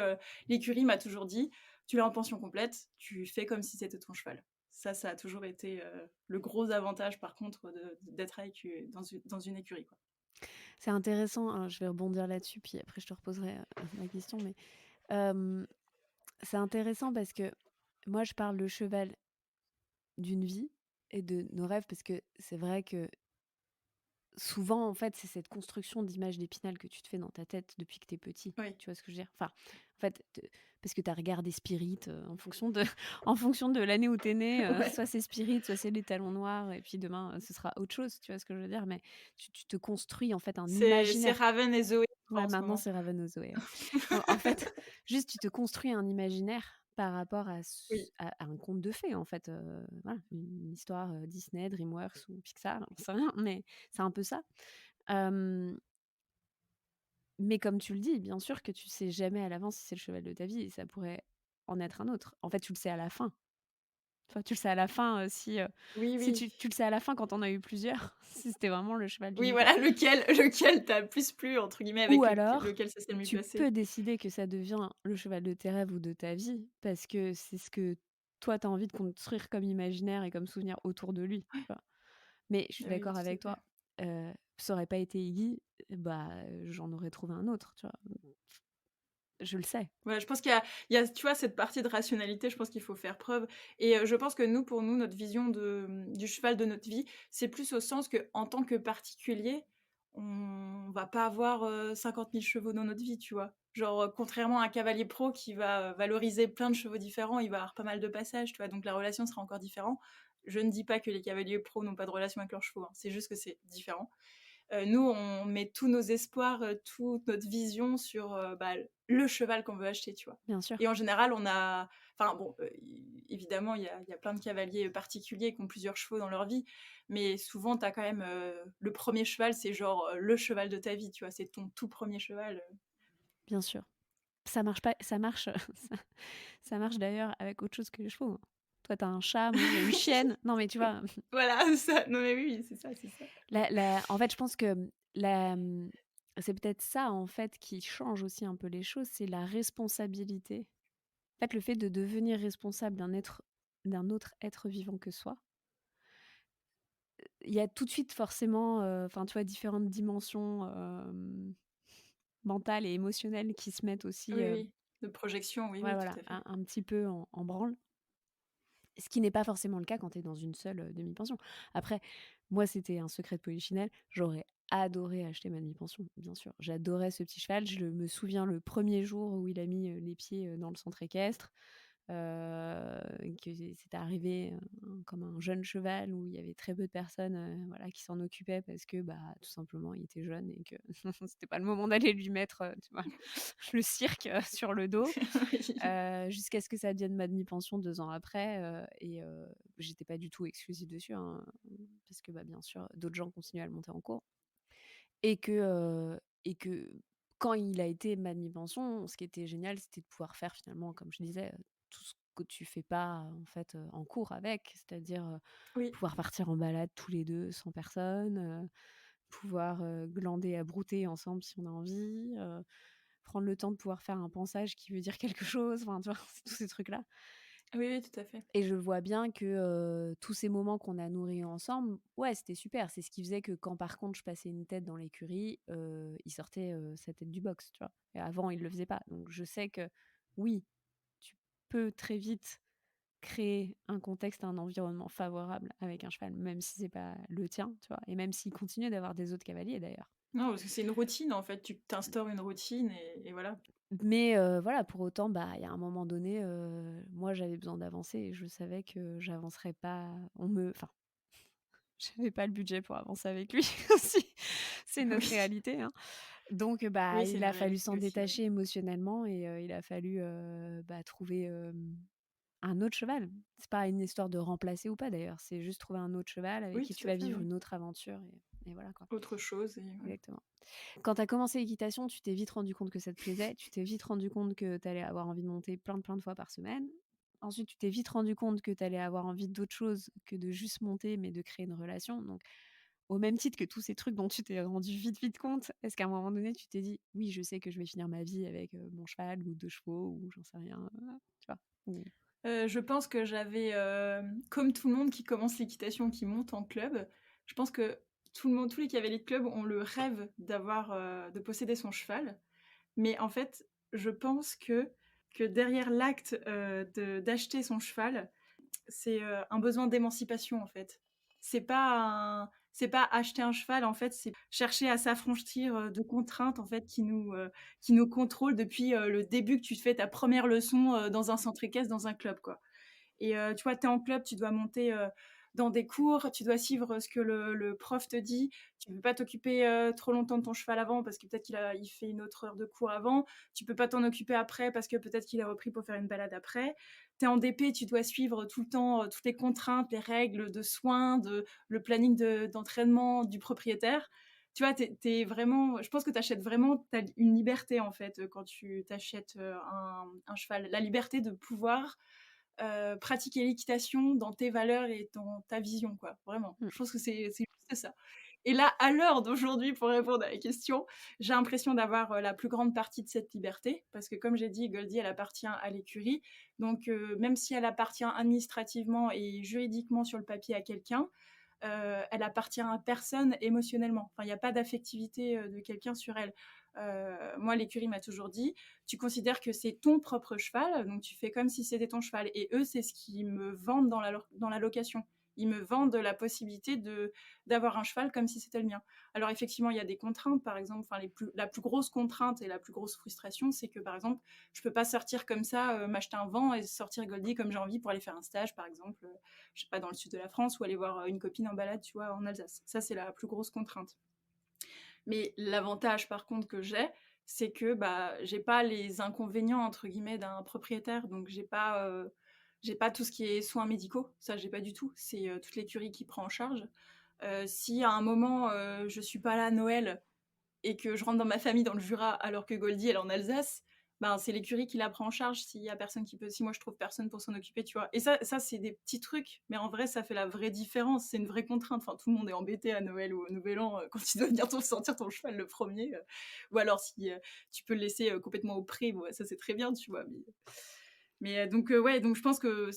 l'écurie m'a toujours dit: «Tu l'as en pension complète, tu fais comme si c'était ton cheval». Ça a toujours été, le gros avantage par contre d'être avec, dans une écurie, quoi. C'est intéressant, hein, je vais rebondir là-dessus, puis après je te reposerai, la question, mais hem, c'est intéressant parce que moi je parle de cheval d'une vie et de nos rêves parce que c'est vrai que souvent, en fait, c'est cette construction d'image d'Épinal que tu te fais dans ta tête depuis que tu es petit. Oui. Tu vois ce que je veux dire? Enfin, en fait, parce que tu as regardé Spirit, en fonction de en fonction de l'année où tu es né, Ouais. soit c'est Spirit, soit c'est Les Talons Noirs et puis demain, ce sera autre chose, tu vois ce que je veux dire? Mais tu te construis, en fait, un C'est imaginaire. Raven et Zoé, je crois, Ouais, en ce maintenant, moment. c'est Raven aux Zoé, ouais. En fait, juste, tu te construis un imaginaire par rapport Oui. à un conte de fées, en fait, voilà, une histoire, Disney, DreamWorks ou Pixar, j'en sais rien, mais c'est un peu ça. Hem, mais comme tu le dis, bien sûr que tu sais jamais à l'avance si c'est le cheval de ta vie et ça pourrait en être un autre. En fait, tu le sais à la fin. Enfin, tu le sais à la fin, Oui, si oui. tu le sais à la fin quand on a eu plusieurs, si c'était vraiment le cheval d'une Oui, vie, quoi. voilà, lequel t'a plus plu, entre guillemets, Ou avec alors, lequel ça s'est le mieux tu passé. peux décider que ça devient le cheval de tes rêves ou de ta vie, parce que c'est ce que toi, tu as envie de construire comme imaginaire et comme souvenir autour de lui, tu vois? Mais je suis Ah oui, d'accord tout à avec fait. toi, ça aurait pas été Iggy, bah, j'en aurais trouvé un autre, tu vois? Je le sais. Ouais, je pense qu'il y a, tu vois, cette partie de rationalité, je pense qu'il faut faire preuve et je pense que nous, pour nous, notre vision du cheval de notre vie, c'est plus au sens que en tant que particulier, on va pas avoir, 50 000 chevaux dans notre vie, tu vois? Genre, contrairement à un cavalier pro qui va, valoriser plein de chevaux différents, il va avoir pas mal de passages, tu vois? Donc la relation sera encore différente. Je ne dis pas que les cavaliers pros n'ont pas de relation avec leurs chevaux, hein, c'est juste que c'est différent. Nous, on met tous nos espoirs, toute notre vision sur, bah, le cheval qu'on veut acheter, tu vois? Bien sûr, Et en général, on a enfin bon, évidemment, il y a plein de cavaliers particuliers qui ont plusieurs chevaux dans leur vie, mais souvent, tu as quand même, le premier cheval, c'est genre, le cheval de ta vie, tu vois? C'est ton tout premier cheval, bien sûr. Ça marche pas ça marche, ça marche d'ailleurs avec autre chose que les chevaux, hein. Toi, tu as un chat, moi j'ai une chienne. Non, mais tu vois? Voilà, c'est ça. Non, mais oui, c'est ça, c'est ça. En fait, je pense que, c'est peut-être ça, en fait, qui change aussi un peu les choses, c'est la responsabilité. En fait, le fait de devenir responsable d'un autre être vivant que soi, il y a tout de suite forcément, enfin, tu vois, différentes dimensions, mentales et émotionnelles qui se mettent aussi, Oui, oui, de projection, oui, ouais, oui, tout voilà, à fait. un petit peu en branle. Ce qui n'est pas forcément le cas quand tu es dans une seule, demi-pension. Après, moi, c'était un secret de polichinelle, j'aurais adoré acheter ma demi-pension, bien sûr. J'adorais ce petit cheval, je me souviens le premier jour où il a mis, les pieds, dans le centre équestre. Que c'était arrivé, comme un jeune cheval où il y avait très peu de personnes, voilà, qui s'en occupaient parce que, bah, tout simplement, il était jeune et que c'était pas le moment d'aller lui mettre, tu vois, le cirque, sur le dos, Oui. jusqu'à ce que ça devienne ma demi-pension 2 ans après, j'étais pas du tout exclusive dessus, hein, parce que, bah, bien sûr, d'autres gens continuaient à le monter en cours et que quand il a été ma demi-pension, ce qui était génial, c'était de pouvoir faire finalement, comme je disais, tout ce que tu fais pas, en fait, en cours avec. C'est-à-dire, Oui. pouvoir partir en balade tous les 2 sans personne, pouvoir, glander à brouter ensemble si on a envie, prendre le temps de pouvoir faire un pansage qui veut dire quelque chose, enfin, tu vois? C'est tous ces trucs-là. Oui, oui, tout à fait. Et je vois bien que, tous ces moments qu'on a nourris ensemble, ouais, c'était super. C'est ce qui faisait que quand par contre je passais une tête dans l'écurie, il sortait, sa tête du box, tu vois? Et avant, il le faisait pas. Donc je sais que oui, tu peux très vite créer un contexte, un environnement favorable avec un cheval, même si c'est pas le tien, tu vois? Et même s'il continue d'avoir des autres cavaliers d'ailleurs. Non, parce que c'est une routine, en fait, tu t'instaures une routine et voilà. Mais voilà, pour autant, bah, il y a un moment donné, moi j'avais besoin d'avancer et je savais que j'avancerais pas enfin, j'avais pas le budget pour avancer avec lui aussi. C'est notre Oui. réalité, hein. Donc bah, Oui, c'est il une a fallu réalité s'en aussi, oui. détacher émotionnellement et il a fallu, bah, trouver, un autre cheval. C'est pas une histoire de remplacer ou pas d'ailleurs, c'est juste trouver un autre cheval avec Oui, qui tu tout à vas fait, vivre oui. une autre aventure et voilà quoi. Autre chose et ouais. Exactement. Quand tu as commencé l'équitation, tu t'es vite rendu compte que ça te plaisait, tu t'es vite rendu compte que tu allais avoir envie de monter plein de fois par semaine. Ensuite, tu t'es vite rendu compte que tu allais avoir envie d'autre chose que de juste monter, mais de créer une relation. Donc, au même titre que tous ces trucs dont tu t'es rendu vite compte, est-ce qu'à un moment donné, tu t'es dit: «Oui, je sais que je vais finir ma vie avec, mon cheval ou 2 chevaux» ou j'en sais rien, tu vois? Ou Je pense que j'avais, comme tout le monde qui commence l'équitation, qui monte en club, je pense que tout le monde, tous les cavaliers de club ont le rêve d'avoir, de posséder son cheval. Mais en fait, je pense que derrière l'acte, d'acheter son cheval, c'est, un besoin d'émancipation, en fait. C'est pas un c'est pas acheter un cheval, en fait, c'est chercher à s'affranchir, de contraintes, en fait, qui nous contrôlent depuis, le début que tu fais ta première leçon, dans un centre équestre, dans un club, quoi. Et tu vois, tu es en club, tu dois monter, dans des cours, tu dois suivre ce que le prof te dit. Tu peux pas t'occuper, trop longtemps de ton cheval avant parce que peut-être il fait une autre heure de cours avant. Tu peux pas t'en occuper après parce que peut-être qu'il a repris pour faire une balade après. Tu es en DP, tu dois suivre tout le temps, toutes les contraintes, les règles de soins, le planning d'entraînement du propriétaire. Tu vois, tu vraiment, je pense que tu achètes vraiment une liberté, en fait, quand tu t'achètes, un cheval. La liberté de pouvoir pratiquer l'équitation dans tes valeurs et dans ta vision, quoi. Vraiment. Mmh. Je pense que c'est juste ça. Et là, à l'heure d'aujourd'hui, pour répondre à la question, j'ai l'impression d'avoir la plus grande partie de cette liberté, parce que comme j'ai dit, Goldie, elle appartient à l'écurie. Donc, même si elle appartient administrativement et juridiquement sur le papier à quelqu'un, elle appartient à personne émotionnellement. Enfin, il n'y a pas d'affectivité de quelqu'un sur elle. Moi, l'écurie m'a toujours dit, tu considères que c'est ton propre cheval, donc tu fais comme si c'était ton cheval. Et eux, c'est ce qu'ils me vendent dans la location. Ils me vendent la possibilité d'avoir un cheval comme si c'était le mien. Alors effectivement, il y a des contraintes, par exemple, enfin, la plus grosse contrainte et la plus grosse frustration, c'est que par exemple, je peux pas sortir comme ça, m'acheter un vent et sortir Goldie comme j'ai envie pour aller faire un stage, par exemple, je sais pas, dans le sud de la France ou aller voir une copine en balade, tu vois, en Alsace. Ça, c'est la plus grosse contrainte. Mais l'avantage, par contre, que j'ai, c'est que bah, j'ai pas les inconvénients, entre guillemets, d'un propriétaire. Donc, j'ai pas tout ce qui est soins médicaux. Ça, j'ai pas du tout. C'est toute l'écurie qui prend en charge. Si à un moment, je suis pas là à Noël et que je rentre dans ma famille dans le Jura alors que Goldie elle est en Alsace, ben c'est l'écurie qui la prend en charge s'il y a personne qui peut, si moi je trouve personne pour s'en occuper, tu vois. Et ça c'est des petits trucs, mais en vrai ça fait la vraie différence, c'est une vraie contrainte. Enfin tout le monde est embêté à Noël ou au Nouvel An quand tu dois venir sortir ton cheval le premier, ou alors si tu peux le laisser complètement au pré, bon, ça c'est très bien, tu vois. Mais donc ouais, donc je pense que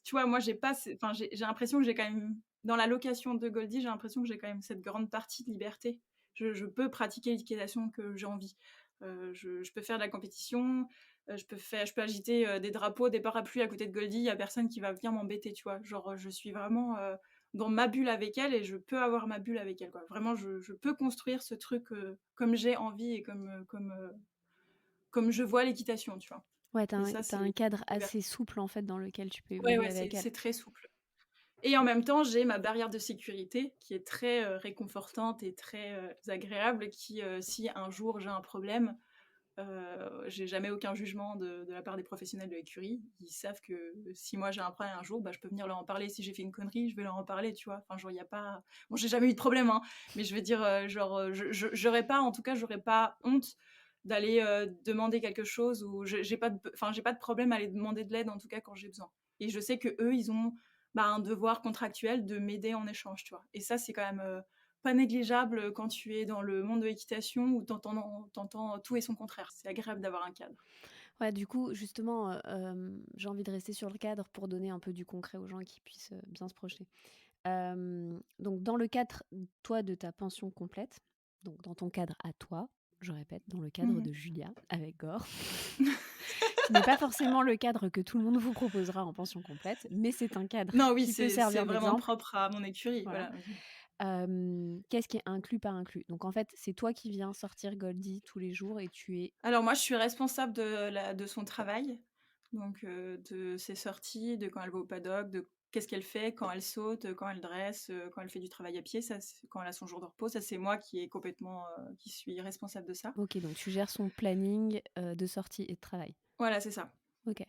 tu vois, moi j'ai pas, enfin j'ai l'impression que j'ai quand même dans la location de Goldie, j'ai l'impression que j'ai quand même cette grande partie de liberté. Je peux pratiquer l'équitation que j'ai envie. Je peux faire de la compétition, je peux agiter des drapeaux, des parapluies à côté de Goldie, il y a personne qui va venir m'embêter, tu vois. Genre, je suis vraiment dans ma bulle avec elle et je peux avoir ma bulle avec elle, quoi. Vraiment, je peux construire ce truc comme j'ai envie et comme je vois l'équitation, tu vois. Ouais, Et ça, t'as c'est un cadre liberté. assez souple en fait dans lequel tu peux Ouais, évoluer ouais, avec elle. c'est très souple. Et en même temps, j'ai ma barrière de sécurité qui est très réconfortante et très agréable, qui, si un jour j'ai un problème, j'ai jamais aucun jugement de la part des professionnels de l'écurie. Ils savent que si moi j'ai un problème un jour, bah, je peux venir leur en parler. Si j'ai fait une connerie, je vais leur en parler, tu vois. Enfin, genre, il y a pas. Bon, j'ai jamais eu de problème, hein, mais je veux dire, genre, j'aurais pas, en tout cas, j'aurais pas honte d'aller demander quelque chose ou j'ai pas de problème à aller demander de l'aide, en tout cas, quand j'ai besoin. Et je sais que eux, ils ont bah, un devoir contractuel de m'aider en échange, tu vois. Et ça, c'est quand même pas négligeable quand tu es dans le monde de l'équitation où t'entends tout et son contraire. C'est agréable d'avoir un cadre. Ouais, du coup, justement, j'ai envie de rester sur le cadre pour donner un peu du concret aux gens qui puissent bien se projeter. Donc, dans le cadre, toi, de ta pension complète, donc dans ton cadre à toi, je répète, dans le cadre Mhm. de Julia avec Gore, qui n'est pas forcément le cadre que tout le monde vous proposera en pension complète, mais c'est un cadre Non, oui, qui peut c'est servir vraiment d'exemple. propre à mon écurie. Voilà. Voilà. Qu'est-ce qui est inclus par inclus? Donc en fait, c'est toi qui viens sortir Goldie tous les jours et tu es Alors moi, je suis responsable de son travail, donc de ses sorties, de quand elle va au paddock, de qu'est-ce qu'elle fait, quand elle saute, quand elle dresse, quand elle fait du travail à pied, ça, quand elle a son jour de repos, ça c'est moi qui est complètement, qui suis responsable de ça. OK, donc tu gères son planning, de sortie et de travail. Voilà, c'est ça. OK.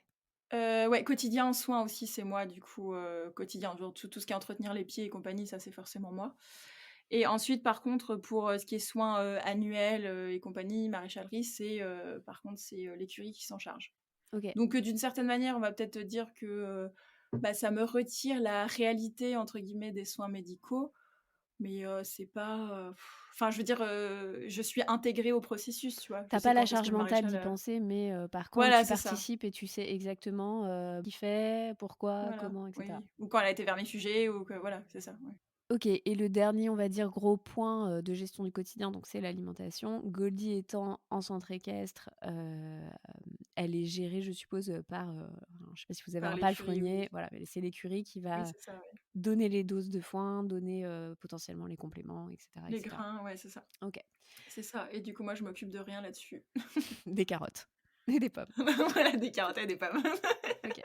Ouais, quotidien en soins aussi, c'est moi du coup, quotidien, genre tout ce qui est entretenir les pieds et compagnie, ça c'est forcément moi. Et ensuite par contre pour, ce qui est soins, annuels, et compagnie, maréchalerie, par contre c'est, l'écurie qui s'en charge. OK. Donc d'une certaine manière, on va peut-être dire que, bah, ça me retire la «réalité» entre guillemets des soins médicaux, mais c'est pas, enfin je veux dire, je suis intégrée au processus, tu vois? Je T'as sais pas la quand est-ce que charge le mentale maréchal, d'y penser, mais par contre, voilà, tu c'est ça. participes et tu sais exactement, qui fait, pourquoi, Voilà, comment, et cetera. oui. Ou quand elle a été vermifugée ou que voilà, c'est ça, ouais. OK, et le dernier, on va dire, gros point, de gestion du quotidien, donc c'est l'alimentation. Goldie étant en centre équestre, elle est gérée, je suppose, par, je sais pas si vous avez Par un l'écurie, oui. palefrenier, voilà, mais c'est l'écurie qui Oui, va c'est ça, ouais. donner les doses de foin, donner, potentiellement les compléments et cetera et Les cetera. grains, ouais, c'est ça. OK. C'est ça et du coup, moi, je m'occupe de rien là-dessus. Des carottes et des pommes. Voilà, des carottes et des pommes. OK.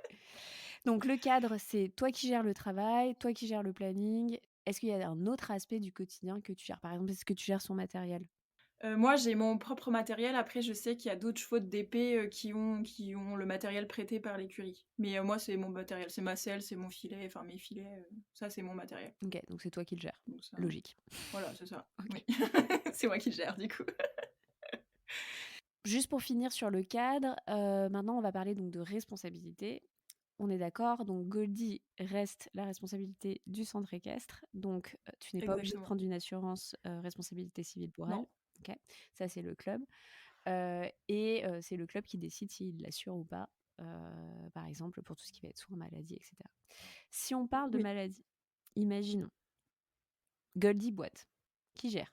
Donc le cadre, c'est toi qui gères le travail, toi qui gères le planning. Est-ce qu'il y a un autre aspect du quotidien que tu gères? Par exemple, est-ce que tu gères son matériel? Moi, j'ai mon propre matériel. Après, je sais qu'il y a d'autres chevaux de d'épée, qui ont le matériel prêté par l'écurie. Mais, moi, c'est mon matériel. C'est ma selle, c'est mon filet, enfin mes filets, ça, c'est mon matériel. OK, donc c'est toi qui le gères. Donc ça Logique. voilà, c'est ça. OK. Oui. C'est moi qui le gère, du coup. Juste pour finir sur le cadre, maintenant on va parler donc de responsabilité. On est d'accord, donc Goldie reste la responsabilité du centre équestre, donc tu n'es pas obligé de Exactement. prendre une assurance, responsabilité civile pour elle. Non. OK. Ça, c'est le club, c'est le club qui décide s'il l'assure ou pas, par exemple pour tout ce qui va être soins, maladie et cetera. Si on parle de Oui, maladie, imaginons, Goldie boite, qui gère?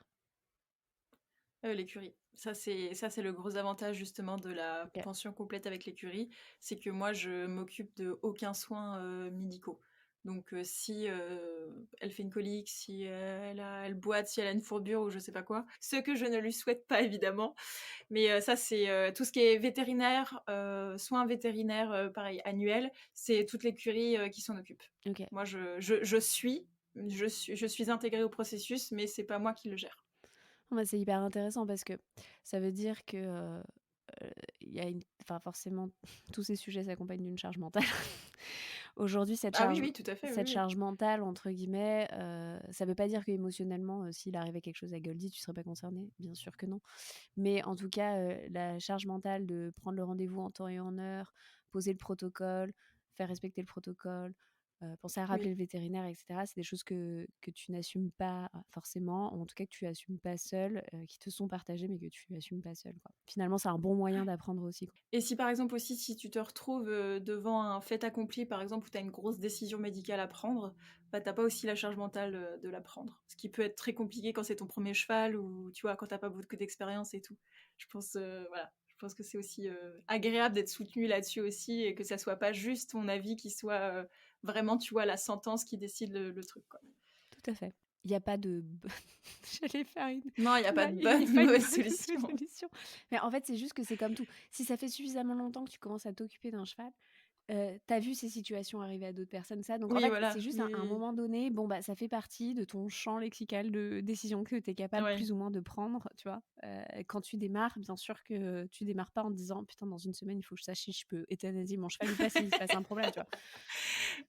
l'écurie. Ça c'est le gros avantage justement de la OK. pension complète avec l'écurie, c'est que moi je m'occupe de aucun soin, médicaux. Donc si, elle fait une colique, si elle boite, si elle a une fourbure ou je sais pas quoi, ce que je ne lui souhaite pas évidemment, mais ça c'est, tout ce qui est vétérinaire, soins vétérinaires, pareil annuels, c'est toute l'écurie, qui s'en occupe. OK. Moi je suis intégrée au processus, mais c'est pas moi qui le gère. Oh bah, c'est hyper intéressant parce que ça veut dire que, il y a forcément tous ces sujets s'accompagnent d'une charge mentale. Aujourd'hui, Ah oui, oui, tout à fait, oui, cette oui. charge mentale entre guillemets, ça veut pas dire qu'émotionnellement, s'il arrivait quelque chose à Goldie, tu serais pas concerné. Bien sûr que non. Mais en tout cas, la charge mentale de prendre le rendez-vous en temps et en heure, poser le protocole, faire respecter le protocole, penser à rappeler Oui. le vétérinaire et cetera, c'est des choses que tu n'assumes pas forcément, ou en tout cas que tu assumes pas seule, qui te sont partagées mais que tu assumes pas seule, quoi. Finalement, c'est un bon moyen d'apprendre aussi, quoi. Et si par exemple aussi, si tu te retrouves, devant un fait accompli, par exemple, où tu as une grosse décision médicale à prendre, bah, tu pas aussi la charge mentale, de la prendre. Ce qui peut être très compliqué quand c'est ton premier cheval ou tu vois, quand t'as pas beaucoup d'expérience et tout. Je pense, voilà, je pense que c'est aussi, agréable d'être soutenu là-dessus aussi et que ça soit pas juste ton avis qui soit, vraiment, tu vois, la sentence qui décide le truc, quoi. Tout à fait. Il y a pas de b j'allais faire une Non, il y a pas là, de il y bonne a ou pas une mauvaise bonne ou mauvaise solution. solution. Mais en fait, c'est juste que c'est comme tout. Si ça fait suffisamment longtemps que tu commences à t'occuper d'un cheval, tu vu ces situations arriver à d'autres personnes, ça. Donc en Oui, fait, c'est voilà, juste oui, à un oui, moment donné, bon, bah, ça fait partie de ton champ lexical de décisions que tu es oui. capable Ouais. plus ou moins de prendre, tu vois? Quand tu démarres, bien sûr que tu démarres pas en te disant: «Putain, dans une semaine, il faut que je sache si je peux euthanasier mon cheval ou pas s'il se passe un problème», tu vois?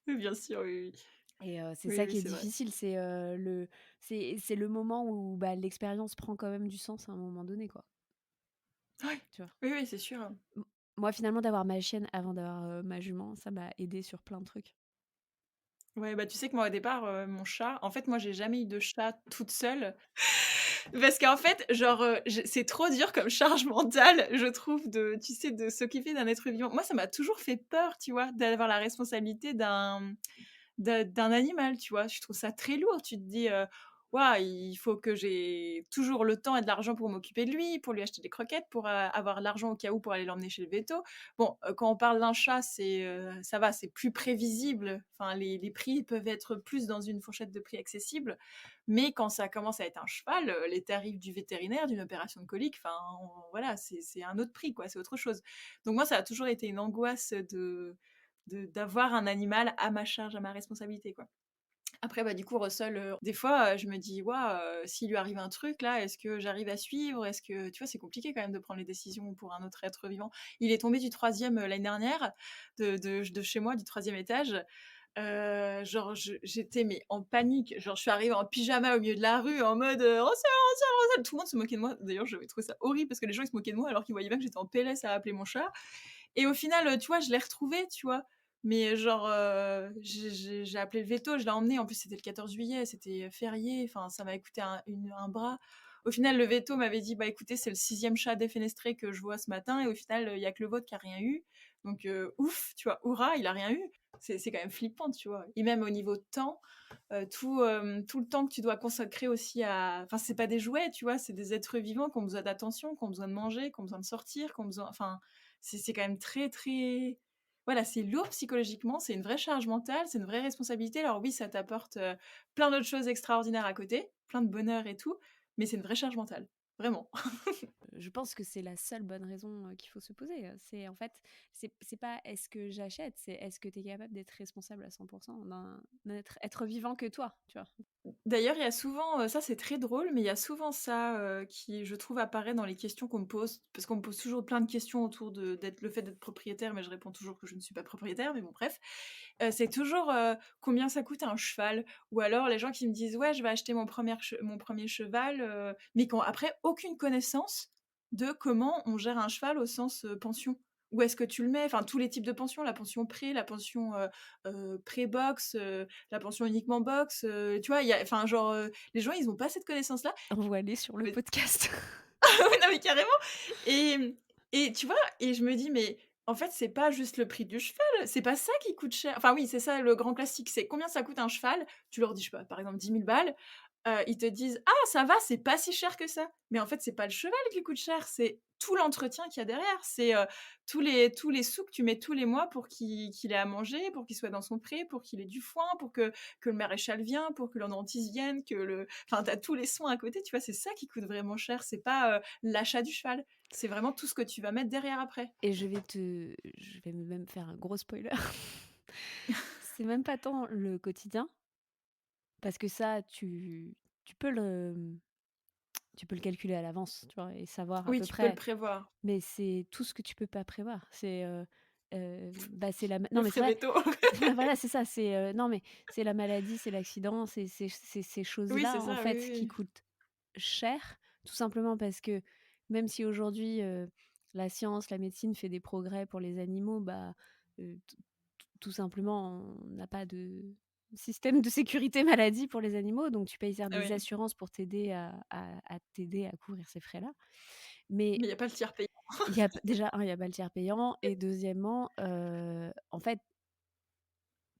Oui, bien sûr, oui, oui. Et c'est Oui, ça oui, qui est c'est vrai. difficile, c'est le moment où, bah, l'expérience prend quand même du sens à un moment donné, quoi, Ouais. tu vois? Oui, oui, c'est sûr. M Moi, finalement, d'avoir ma chienne avant d'avoir, ma jument, ça m'a aidée sur plein de trucs. Ouais, bah, tu sais que moi, au départ, mon chat en fait, moi, j'ai jamais eu de chat toute seule parce qu'en fait, genre, je c'est trop dur comme charge mentale, je trouve, de tu sais, de s'occuper d'un être vivant. Moi, ça m'a toujours fait peur, tu vois, d'avoir la responsabilité d'un animal, tu vois? Je trouve ça très lourd. Tu te dis, «Waouh, il faut que j'ai toujours le temps et de l'argent pour m'occuper de lui, pour lui acheter des croquettes, pour, avoir l'argent au cas où pour aller l'emmener chez le véto». Bon, quand on parle d'un chat, ça va, c'est plus prévisible. Enfin, les prix peuvent être plus dans une fourchette de prix accessible. Mais quand ça commence à être un cheval, les tarifs du vétérinaire, d'une opération de colique, enfin, voilà, c'est un autre prix, quoi, c'est autre chose. Donc moi, ça a toujours été une angoisse d'avoir un animal à ma charge, à ma responsabilité, quoi. Après, bah, du coup, Russell, des fois, je me dis: «Waouh, s'il lui arrive un truc là, est-ce que j'arrive à suivre? Est-ce que» tu vois, c'est compliqué quand même de prendre les décisions pour un autre être vivant. Il est tombé du troisième l'année dernière, de chez moi, du troisième étage. Genre j'étais mais en panique, genre je suis arrivée en pyjama au milieu de la rue en mode, «Russell, Russell, Russell!» Tout le monde se moquait de moi. D'ailleurs, j'avais trouvé ça horrible parce que les gens, ils se moquaient de moi alors qu'ils voyaient bien que j'étais en PLS à appeler mon chat. Et au final, tu vois, je l'ai retrouvé, tu vois? Mais genre, j'ai appelé le véto, je l'ai emmené. En plus, c'était le 14 juillet, c'était férié. Enfin, ça m'avait coûté un bras. Au final, le véto m'avait dit: «Bah, écoutez, c'est le sixième chat défenestré que je vois ce matin et au final, il y a que le vôtre qui a rien eu. Donc, ouf, tu vois? Hourra, il a rien eu». C'est quand même flippant, tu vois? Et même au niveau de temps, tout le temps que tu dois consacrer aussi à enfin, c'est pas des jouets, tu vois? C'est des êtres vivants qui ont besoin d'attention, qui ont besoin de manger, qui ont besoin de sortir, qui ont besoin enfin, c'est quand même très, très voilà, c'est lourd psychologiquement, c'est une vraie charge mentale, c'est une vraie responsabilité. Alors oui, ça t'apporte, plein d'autres choses extraordinaires à côté, plein de bonheur et tout, mais c'est une vraie charge mentale, vraiment. Je pense que c'est la seule bonne raison qu'il faut se poser. C'est en fait, c'est pas est-ce que j'achète, c'est est-ce que tu es capable d'être responsable à 100% d'un être vivant que toi, tu vois. D'ailleurs, il y a souvent, ça c'est très drôle, mais il y a souvent ça, qui je trouve apparaît dans les questions qu'on me pose. Parce qu'on me pose toujours plein de questions autour de le fait d'être propriétaire, mais je réponds toujours que je ne suis pas propriétaire, mais bon bref. C'est toujours, combien ça coûte un cheval? Ou alors les gens qui me disent: «Ouais, je vais acheter mon premier cheval», mais qui ont après aucune connaissance de comment on gère un cheval au sens, pension. Où est-ce que tu le mets? Enfin, tous les types de pensions, la pension pré, la pension, pré-box, la pension uniquement box, tu vois? Il y a enfin genre, les gens ils ont pas cette connaissance-là. Envoie-les sur le Mais podcast. oui, non mais carrément et et tu vois? Et je me dis: «Mais en fait, c'est pas juste le prix du cheval, c'est pas ça qui coûte cher». Enfin oui, c'est ça le grand classique, c'est combien ça coûte un cheval? Tu leur dis, je sais pas, par exemple 10 000 balles, ils te disent: «Ah ça va, c'est pas si cher que ça». Mais en fait, c'est pas le cheval qui coûte cher, c'est tout l'entretien qu'il y a derrière. C'est, tous les sous que tu mets tous les mois pour qu'il ait à manger, pour qu'il soit dans son pré, pour qu'il ait du foin, pour que le maréchal vienne, pour que l'endentiste vienne, que le enfin, tu as tous les soins à côté, tu vois? C'est ça qui coûte vraiment cher, c'est pas, l'achat du cheval. C'est vraiment tout ce que tu vas mettre derrière après. Et je vais même faire un gros spoiler. C'est même pas tant le quotidien, parce que ça, tu peux tu peux le calculer à l'avance, tu vois, et savoir à Oui, peu tu peux le près. prévoir. Mais c'est tout ce que tu peux pas prévoir. Bah, c'est la Le non, mais c'est frais vrai. véto. Voilà, c'est ça, non, mais c'est la maladie, c'est l'accident, c'est ces Oui, c'est choses-là, en ça, oui, fait, oui, qui oui. coûtent cher, tout simplement parce que même si aujourd'hui, la science, la médecine fait des progrès pour les animaux, bah, tout simplement, on n'a pas de système de sécurité maladie pour les animaux, donc tu payes certes Ah des oui, assurances pour t'aider à t'aider à couvrir ces frais-là. Mais mais il y a pas le tiers payant. il y a déjà il y a pas le tiers payant, et deuxièmement, en fait,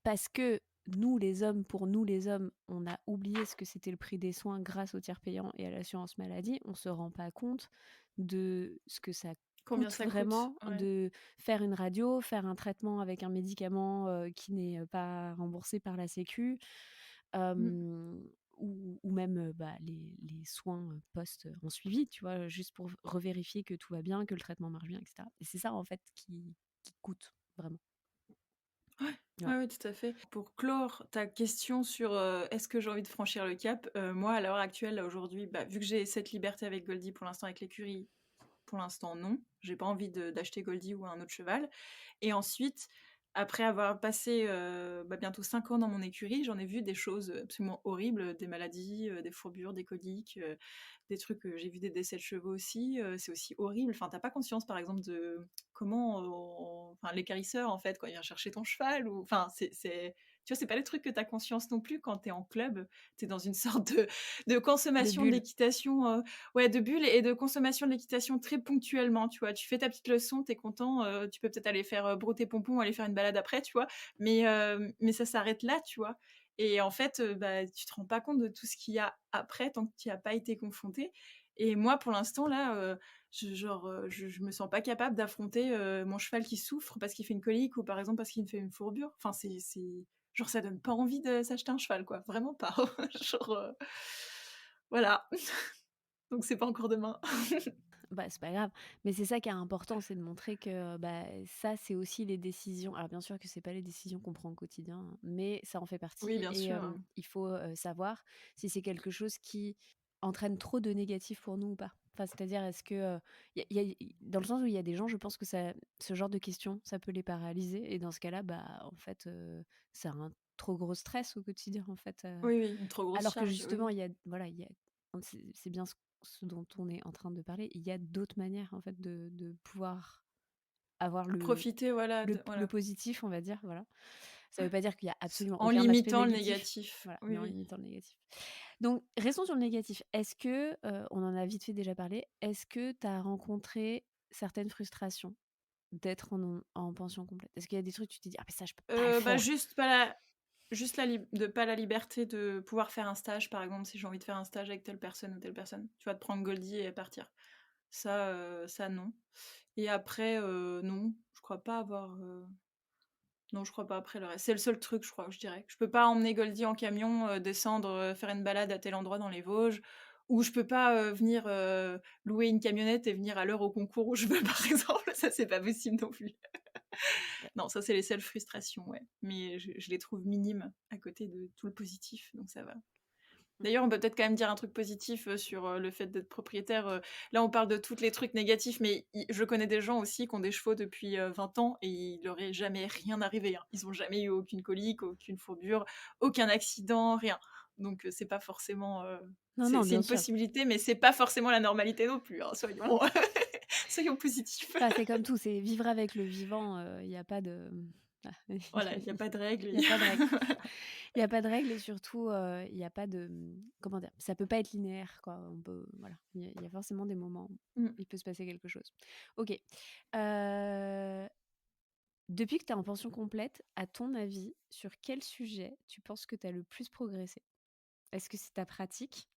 parce que nous les hommes, pour nous les hommes, on a oublié ce que c'était le prix des soins grâce au tiers payant et à l'assurance maladie, on se rend pas compte de ce que ça Combien coûte ça coûte? vraiment Ouais. de faire une radio, faire un traitement avec un médicament, qui n'est, pas remboursé par la sécu, Mmh. ou même, bah, les soins, post, en suivi, tu vois? Juste pour revérifier que tout va bien, que le traitement marche bien et cetera, et c'est ça, en fait, qui coûte vraiment. Ouais, Ouais. ouais, ouais, tout à fait. Pour clore ta question sur, est-ce que j'ai envie de franchir le cap? Moi, à l'heure actuelle, là, aujourd'hui, bah, vu que j'ai cette liberté avec Goldie pour l'instant avec l'écurie, pour l'instant non. J'ai pas envie d'acheter Goldie ou un autre cheval. Et ensuite, après avoir passé, bah, bientôt 5 ans dans mon écurie, j'en ai vu des choses, absolument horribles, des maladies, des fourbures, des coliques, des trucs, j'ai vu des décès de chevaux aussi, c'est aussi horrible. Enfin, tu pas conscience, par exemple, de comment, enfin, l'équarrisseur, en fait, quand il vient chercher ton cheval ou enfin, c'est tu vois, c'est pas des trucs que tu as conscience non plus quand tu es en club. Tu es dans une sorte de De consommation de bulles. l'équitation, ouais, de bulles et de consommation de l'équitation très ponctuellement, tu vois? Tu fais ta petite leçon, tu es content, tu peux peut-être aller faire, brouter pompon, aller faire une balade après, tu vois? Mais ça s'arrête là, tu vois? Et en fait, bah, tu te rends pas compte de tout ce qu'il y a après tant que tu y as pas été confronté. Et moi, pour l'instant, là, je me sens pas capable d'affronter, mon cheval qui souffre parce qu'il fait une colique ou par exemple parce qu'il me fait une fourbure. Enfin, c'est genre ça donne pas envie de s'acheter un cheval, quoi, vraiment pas. Genre, voilà. Donc c'est pas encore demain. Bah, c'est pas grave, mais c'est ça qui est important, c'est de montrer que, bah, ça, c'est aussi les décisions, alors bien sûr que c'est pas les décisions qu'on prend au quotidien, hein, mais ça en fait Oui, partie, bien et sûr. il faut, savoir si c'est quelque chose qui entraîne trop de négatif pour nous ou pas. Enfin, c'est-à-dire, est-ce que, dans le sens où il y a des gens, je pense que ça ce genre de questions, ça peut les paralyser, et dans ce cas-là, bah, en fait, c'est un trop gros stress au quotidien, en fait, Oui, oui, une trop grosse alors que charge, oui, justement, oui. il y a c'est bien ce dont on est en train de parler. Il y a d'autres manières, en fait, de pouvoir avoir Profiter, voilà, de le voilà. positif, on va dire, voilà. Ça veut pas dire qu'il y a absolument En aucun aspect limitant le négatif, négatif. voilà, Oui, mais en oui. limitant le négatif. Donc restons sur le négatif. Est-ce que, on en a vite fait déjà parlé, est-ce que tu as rencontré certaines frustrations d'être en pension complète? Est-ce qu'il y a des trucs, tu t'es dit: «Ah, mais ça, je peux pas le Bah, faire»? juste pas la liberté de pouvoir faire un stage, par exemple, si j'ai envie de faire un stage avec telle personne ou telle personne. Tu vois, de prendre Goldie et partir. Ça non. Et après, non, je crois pas avoir, Non, je crois pas après le reste. C'est le seul truc, je crois, je dirais. Je peux pas emmener Goldie en camion, descendre, faire une balade à tel endroit dans les Vosges, ou je peux pas, venir, louer une camionnette et venir à l'heure au concours où je veux, par exemple. Ça, c'est pas possible non plus. Non, ça, c'est les seules frustrations, ouais. Mais je les trouve minimes à côté de tout le positif, donc ça va. D'ailleurs, on peut peut-être quand même dire un truc positif, sur, le fait d'être propriétaire, là, on parle de tous les trucs négatifs, mais je connais des gens aussi qui ont des chevaux depuis, 20 ans et il leur est jamais rien arrivé, hein. Ils ont jamais eu aucune colique, aucune fourbure, aucun accident, rien. Donc c'est pas forcément, Non, c'est non, c'est bien une sûr. possibilité, mais c'est pas forcément la normalité non plus, hein, soyons soyons positifs. Enfin, c'est comme tout, c'est vivre avec le vivant, il y a pas de ah, Voilà, il y a pas de règle, il y a pas de règle. Il y a pas de règle et surtout, il y a pas de, comment dire? Ça peut pas être linéaire, quoi. On peut voilà, il y a forcément des moments où Mmh. il peut se passer quelque chose. OK. Heu, Depuis que tu es en pension complète, à ton avis, sur quel sujet tu penses que tu as le plus progressé? Est-ce que c'est ta pratique?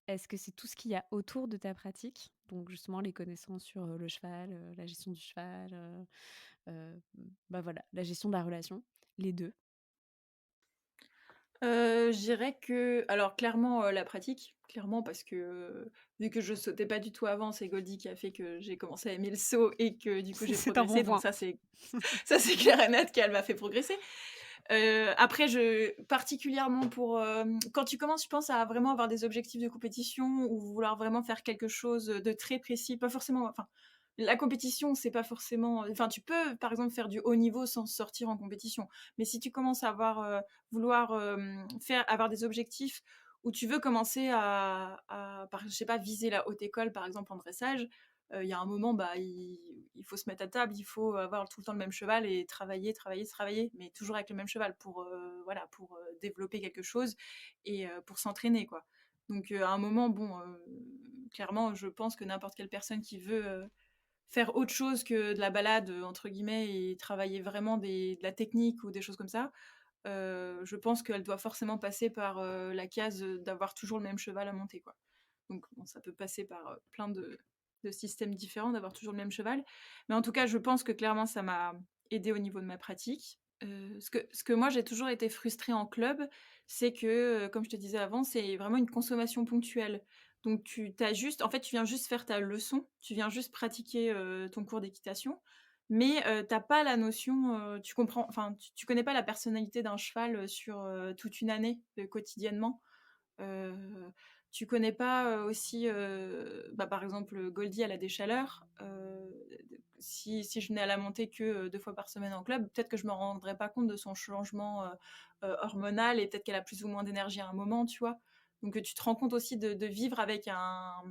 Est-ce que c'est tout ce qu'il y a autour de ta pratique? Donc justement les connaissances sur, le cheval, la gestion du cheval, heu, bah, voilà, la gestion de la relation? Les 2. Je dirais que alors clairement, la pratique, clairement parce que, vu que je sautais pas du tout avant, c'est Goldie qui a fait que j'ai commencé à aimer le saut et que du coup j'ai C'est un bon progressé, donc point. ça c'est clair et net qu'elle m'a fait progresser. Après je particulièrement pour, quand tu commences, je pense, à vraiment avoir des objectifs de compétition ou vouloir vraiment faire quelque chose, de très précis, pas forcément enfin, la compétition, c'est pas forcément enfin, tu peux, par exemple, faire du haut niveau sans sortir en compétition. Mais si tu commences à vouloir, avoir des objectifs où tu veux commencer je sais pas, viser la haute école, par exemple, en dressage, il y a un moment, bah, il faut se mettre à table, il faut avoir tout le temps le même cheval et travailler, travailler, travailler, mais toujours avec le même cheval pour, voilà, pour, développer quelque chose et pour s'entraîner, quoi. Donc à un moment, bon, clairement, je pense que n'importe quelle personne qui veut, faire autre chose que de la «balade», entre guillemets et travailler vraiment de la technique ou des choses comme ça, je pense qu'elle doit forcément passer par, la case, d'avoir toujours le même cheval à monter, quoi. Donc bon, ça peut passer par, plein de systèmes différents, d'avoir toujours le même cheval. Mais en tout cas, je pense que clairement ça m'a aidée au niveau de ma pratique. Ce que moi j'ai toujours été frustrée en club, c'est que, comme je te disais avant, c'est vraiment une consommation ponctuelle. Donc tu viens juste faire ta leçon, tu viens juste pratiquer, ton cours d'équitation, mais tu pas la notion, tu comprends enfin tu connais pas la personnalité d'un cheval, sur, toute une année, quotidiennement. Heu, Tu connais pas, aussi, bah, par exemple, Goldie, elle a des chaleurs, si je venais à la monter que, 2 fois par semaine en club, peut-être que je me rendrais pas compte de son changement, hormonal et peut-être qu'elle a plus ou moins d'énergie à un moment, tu vois? Donc, tu te rends compte aussi de vivre avec un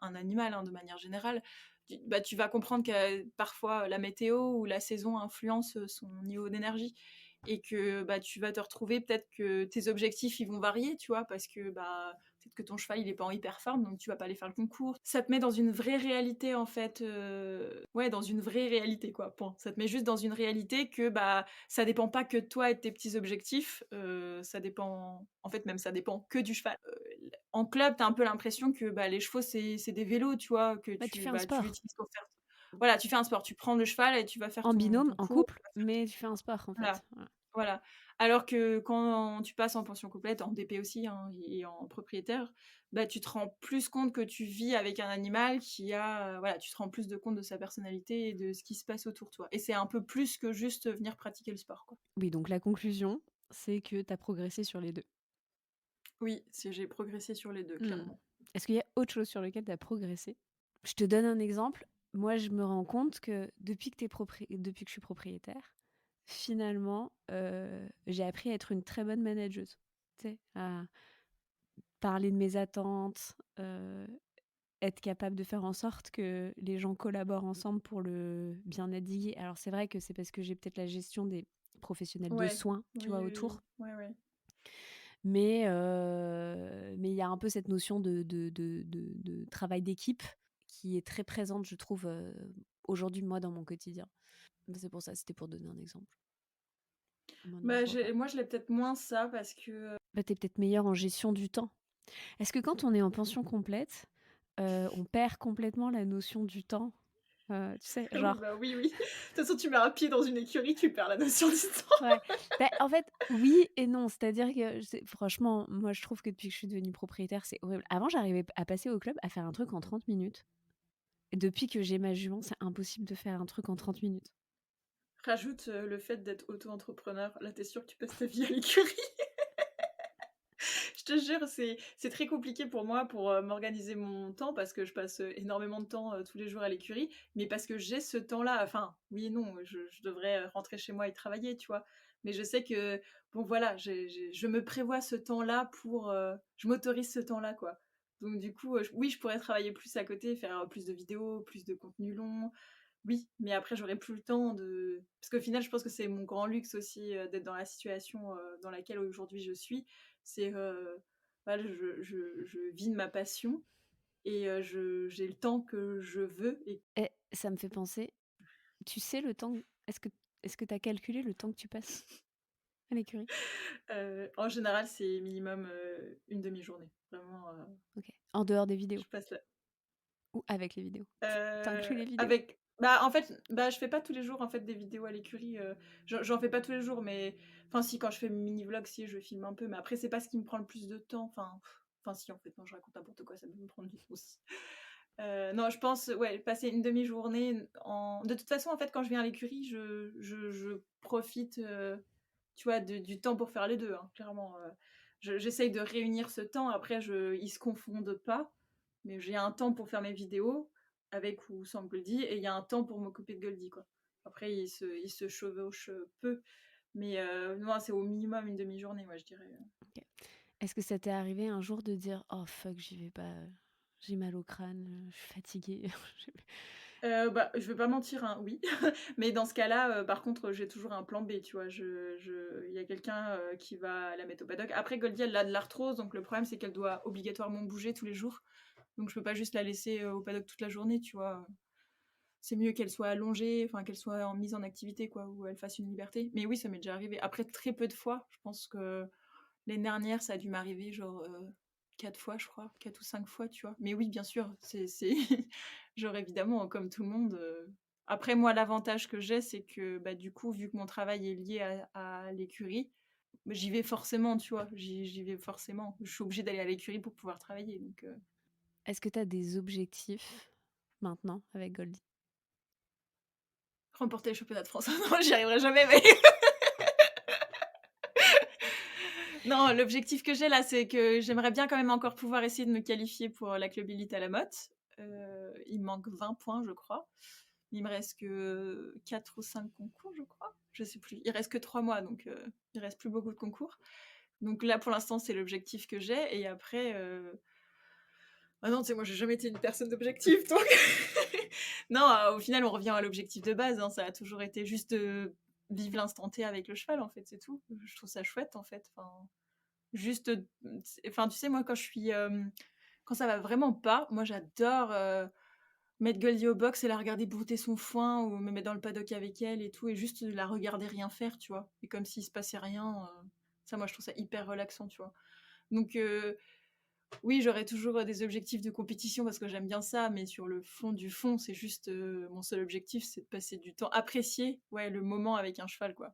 animal, hein, de manière générale. Tu vas comprendre que parfois la météo ou la saison influence, son niveau d'énergie et que, bah, tu vas te retrouver peut-être que tes objectifs, ils vont varier, tu vois? Parce que, bah, peut-être que ton cheval, il est pas en hyper forme, donc tu vas pas aller faire le concours. Ça te met dans une vraie réalité, en fait, ouais, dans une vraie réalité, quoi, point. Ça te met juste dans une réalité que, bah, ça dépend pas que de toi et de tes petits objectifs, ça dépend en fait, même ça dépend que du cheval. En club, tu as un peu l'impression que, bah, les chevaux, c'est des vélos, tu vois? Que Bah, tu tu fais un bah, tu sport. l'utilises pour faire voilà, tu fais un sport, tu prends le cheval et tu vas faire En binôme, ton en cours. couple, mais tu fais un sport, en Voilà. fait. Voilà. Voilà. Alors que quand tu passes en pension complète, en DP aussi, hein, et en propriétaire, bah, tu te rends plus compte que tu vis avec un animal qui a, voilà, tu te rends plus de compte de sa personnalité et de ce qui se passe autour de toi. Et c'est un peu plus que juste venir pratiquer le sport, quoi. Oui, donc la conclusion, c'est que tu as progressé sur les 2. Oui, si j'ai progressé sur les 2 Mmh. clairement. Est-ce qu'il y a autre chose sur lequel tu as progressé? Je te donne un exemple. Moi, je me rends compte que depuis que je suis propriétaire, finalement, j'ai appris à être une très bonne manageuse. Tu sais, à parler de mes attentes, être capable de faire en sorte que les gens collaborent ensemble pour le bien-être d'Iggy. Alors c'est vrai que c'est parce que j'ai peut-être la gestion des professionnels de Ouais. soins, tu Oui, vois, oui, autour. oui. Ouais, ouais. Mais il y a un peu cette notion de travail d'équipe qui est très présente, je trouve, aujourd'hui, moi, dans mon quotidien. C'est pour ça, c'était pour donner un exemple. Maintenant, Bah, je vois pas. moi, je l'ai peut-être moins ça parce que, Bah, tu peut-être meilleure en gestion du temps. Est-ce que quand on est en pension complète, on perd complètement la notion du temps? Tu sais, Oui, genre bah, oui, oui. De toute façon, tu mets un pied dans une écurie, tu perds la notion du temps. ouais. En fait, oui et non. C'est-à-dire que c'est franchement, moi, je trouve que depuis que je suis devenue propriétaire, c'est horrible. Avant, j'arrivais à passer au club, à faire un truc en 30 minutes. Et depuis que j'ai ma jument, c'est impossible de faire un truc en 30 minutes. Rajoute, le fait d'être auto-entrepreneur. Là, tu es sûr que tu passes ta vie à l'écurie. Je te jure, c'est très compliqué pour moi pour, m'organiser mon temps parce que je passe, énormément de temps, tous les jours à l'écurie, mais parce que j'ai ce temps-là. Enfin, oui et non, je devrais, rentrer chez moi et travailler, tu vois? Mais je sais que, bon voilà, je me prévois ce temps-là pour, je m'autorise ce temps-là, quoi. Donc du coup, oui, je pourrais travailler plus à côté, faire, plus de vidéos, plus de contenu long. Oui, mais après j'aurais plus le temps de parce qu'au final, je pense que c'est mon grand luxe aussi, d'être dans la situation, dans laquelle aujourd'hui je suis. C'est, voilà, je vis de ma passion et j'ai le temps que je veux et Et ça me fait penser, tu sais le temps est-ce que tu as calculé le temps que tu passes à l'écurie? en général, c'est minimum, une demi-journée. Vraiment, OK. En dehors des vidéos je passe la ou avec les vidéos? Tu inclus les vidéos? avec bah, en fait, bah, je fais pas tous les jours, en fait, des vidéos à l'écurie, j'en fais pas tous les jours, mais enfin si, quand je fais mes mini vlogs, si, je filme un peu, mais après c'est pas ce qui me prend le plus de temps, enfin si, en fait, non, je raconte n'importe quoi, ça peut me prendre du temps aussi. Non, je pense, ouais, passer une demi-journée en de toute façon, en fait, quand je viens à l'écurie, je profite, tu vois, du temps pour faire les 2, hein, clairement, j'essaye de réunir ce temps. Après ils se confondent pas, mais j'ai un temps pour faire mes vidéos, avec ou sans Goldie, et il y a un temps pour m'occuper de Goldie, quoi. Après ils se chevauchent, peu, mais non, c'est au minimum une demi-journée, moi, je dirais, OK. Est-ce que ça t'est arrivé un jour de dire: «Oh fuck, j'y vais pas, j'ai mal au crâne, je suis fatiguée». Bah, je vais pas mentir, hein, oui. Mais dans ce cas-là, par contre, j'ai toujours un plan B, tu vois? Il y a quelqu'un, qui va la mettre au paddock. Après, Goldie, elle a de l'arthrose, donc le problème, c'est qu'elle doit obligatoirement bouger tous les jours. Donc je peux pas juste la laisser, au paddock toute la journée, tu vois? C'est mieux qu'elle soit allongée, enfin qu'elle soit mise en activité, quoi, ou elle fasse une liberté. Mais oui, ça m'est déjà arrivé. Après, très peu de fois. Je pense que l'année dernière, ça a dû m'arriver genre, 4 fois, je crois, 4 ou 5 fois, tu vois? Mais oui, bien sûr, c'est genre évidemment, comme tout le monde, après moi, l'avantage que j'ai, c'est que, bah, du coup, vu que mon travail est lié à l'écurie, bah, j'y vais forcément, tu vois? J'y vais forcément. Je suis obligée d'aller à l'écurie pour pouvoir travailler, donc Est-ce que tu as des objectifs maintenant avec Goldie? remporter les championnats de France. Non, j'y arriverai jamais, mais non, l'objectif que j'ai là, c'est que j'aimerais bien quand même encore pouvoir essayer de me qualifier pour la Club Élite à la Motte. Il me manque 20 points, je crois. Il me reste que 4 ou 5 concours, je crois. Je sais plus. Il reste que 3 mois, donc il reste plus beaucoup de concours. Donc là, pour l'instant, c'est l'objectif que j'ai. Et après, ah non, tu sais, moi, j'ai jamais été une personne d'objectif, donc non, au final, on revient à l'objectif de base, hein. Ça a toujours été juste de vivre l'instant T avec le cheval, en fait, c'est tout. Je trouve ça chouette, en fait. Enfin, juste, enfin, tu sais, moi, quand ça va vraiment pas, moi, j'adore mettre Goldie au box et la regarder brouter son foin ou me mettre dans le paddock avec elle et tout, et juste la regarder rien faire, tu vois. Et comme s'il se passait rien. Ça, moi, je trouve ça hyper relaxant, tu vois. Donc, oui, j'aurais toujours des objectifs de compétition parce que j'aime bien ça, mais sur le fond du fond, c'est juste mon seul objectif, c'est de passer du temps, apprécier, ouais, le moment avec un cheval, quoi.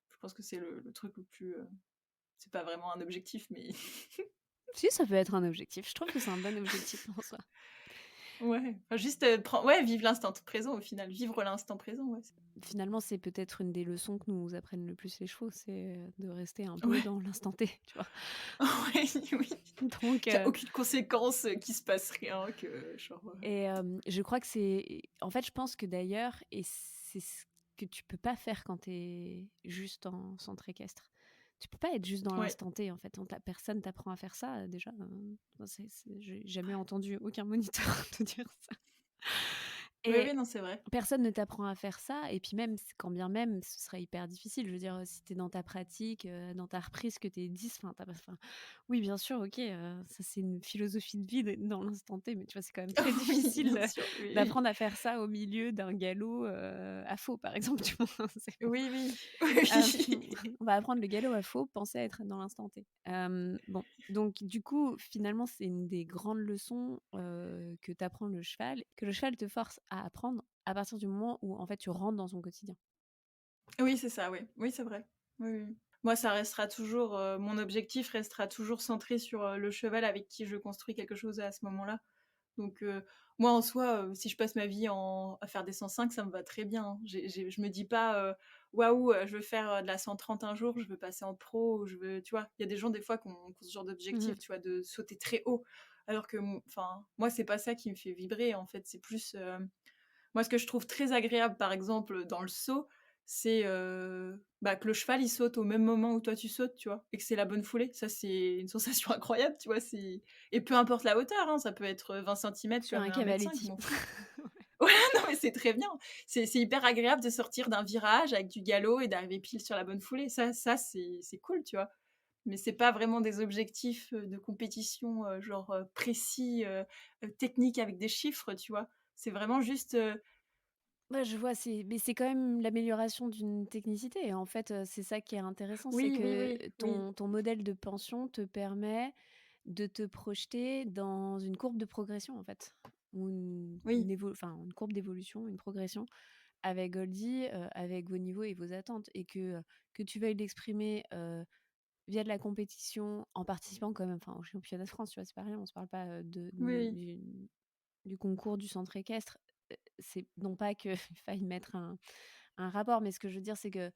Je pense que c'est le truc le plus. C'est pas vraiment un objectif, mais Si, ça peut être un objectif. Je trouve que c'est un bon objectif en soi. ouais, enfin, juste ouais, vivre l'instant présent au final, vivre l'instant présent, ouais. Finalement, c'est peut-être une des leçons que nous apprennent le plus les chevaux, c'est de rester un peu Ouais, dans l'instant T, tu vois. ouais, oui. Donc, Qu'il y a aucune conséquence, qu'il se passe rien, que genre. et je crois que c'est. En fait, je pense que d'ailleurs, et c'est ce que tu peux pas faire quand tu es juste en centre équestre. Tu peux pas être juste dans Ouais. l'instant T, en fait. Personne t'apprend à faire ça, déjà. Enfin, j'ai jamais entendu aucun moniteur te dire ça. Oui, Et oui, non, c'est vrai. personne ne t'apprend à faire ça. Et puis même, quand bien même, ce serait hyper difficile. Je veux dire, si tu es dans ta pratique, dans ta reprise, que tu es 10, oui, bien sûr, ok, ça c'est une philosophie de vie d'être dans l'instant T, mais tu vois, c'est quand même très Oui, difficile bien sûr, oui, oui. d'apprendre à faire ça au milieu d'un galop à faux, par exemple. Tu vois, c'est bon. Oui, oui. Euh, Oui. on va apprendre le galop à faux, penser à être dans l'instant T. Bon, donc du coup, finalement, c'est une des grandes leçons que t'apprend le cheval te force à apprendre à partir du moment où, en fait, tu rentres dans son quotidien. Oui, c'est ça, oui. Oui, c'est vrai. Oui, oui. Moi, ça restera toujours, mon objectif restera toujours centré sur, le cheval avec qui je construis quelque chose à ce moment-là. Donc, moi, en soi, si je passe ma vie à faire des 105, ça me va très bien, hein. Je me dis pas, «Waouh, je veux faire, de la 130 un jour, je veux passer en pro» ou je veux tu vois? Il y a des gens, des fois, qui ont ce genre Mmh. d'objectif, tu vois? De sauter très haut. Alors que enfin, moi, c'est pas ça qui me fait vibrer, en fait. C'est plus, moi, ce que je trouve très agréable, par exemple, dans le saut, c'est, bah, que le cheval, il saute au même moment où toi tu sautes, tu vois? Et que c'est la bonne foulée. Ça, c'est une sensation incroyable, tu vois? C'est et peu importe la hauteur, hein, ça peut être, 20 centimètres Sur comme un 1,5 m, je cavaletti. m'en fous. Ouais, non, mais c'est très bien. C'est hyper agréable de sortir d'un virage avec du galop et d'arriver pile sur la bonne foulée. Ça, c'est cool, tu vois? Mais c'est pas vraiment des objectifs, de compétition, genre, précis, techniques avec des chiffres, tu vois? C'est vraiment juste, Ouais, je vois, mais c'est quand même l'amélioration d'une technicité et en fait, c'est ça qui est intéressant, c'est oui, oui, que oui, oui. ton modèle de pension te permet de te projeter dans une courbe de progression, en fait, ou Oui, une courbe d'évolution, une progression avec Goldie, avec vos niveaux et vos attentes et que tu veuilles l'exprimer, via de la compétition, en participant quand même, enfin, au championnat de France, tu vois? C'est pas rien, on se parle pas, oui, du concours du centre équestre. C'est non pas qu'il faille mettre un rapport, mais ce que je veux dire, c'est que,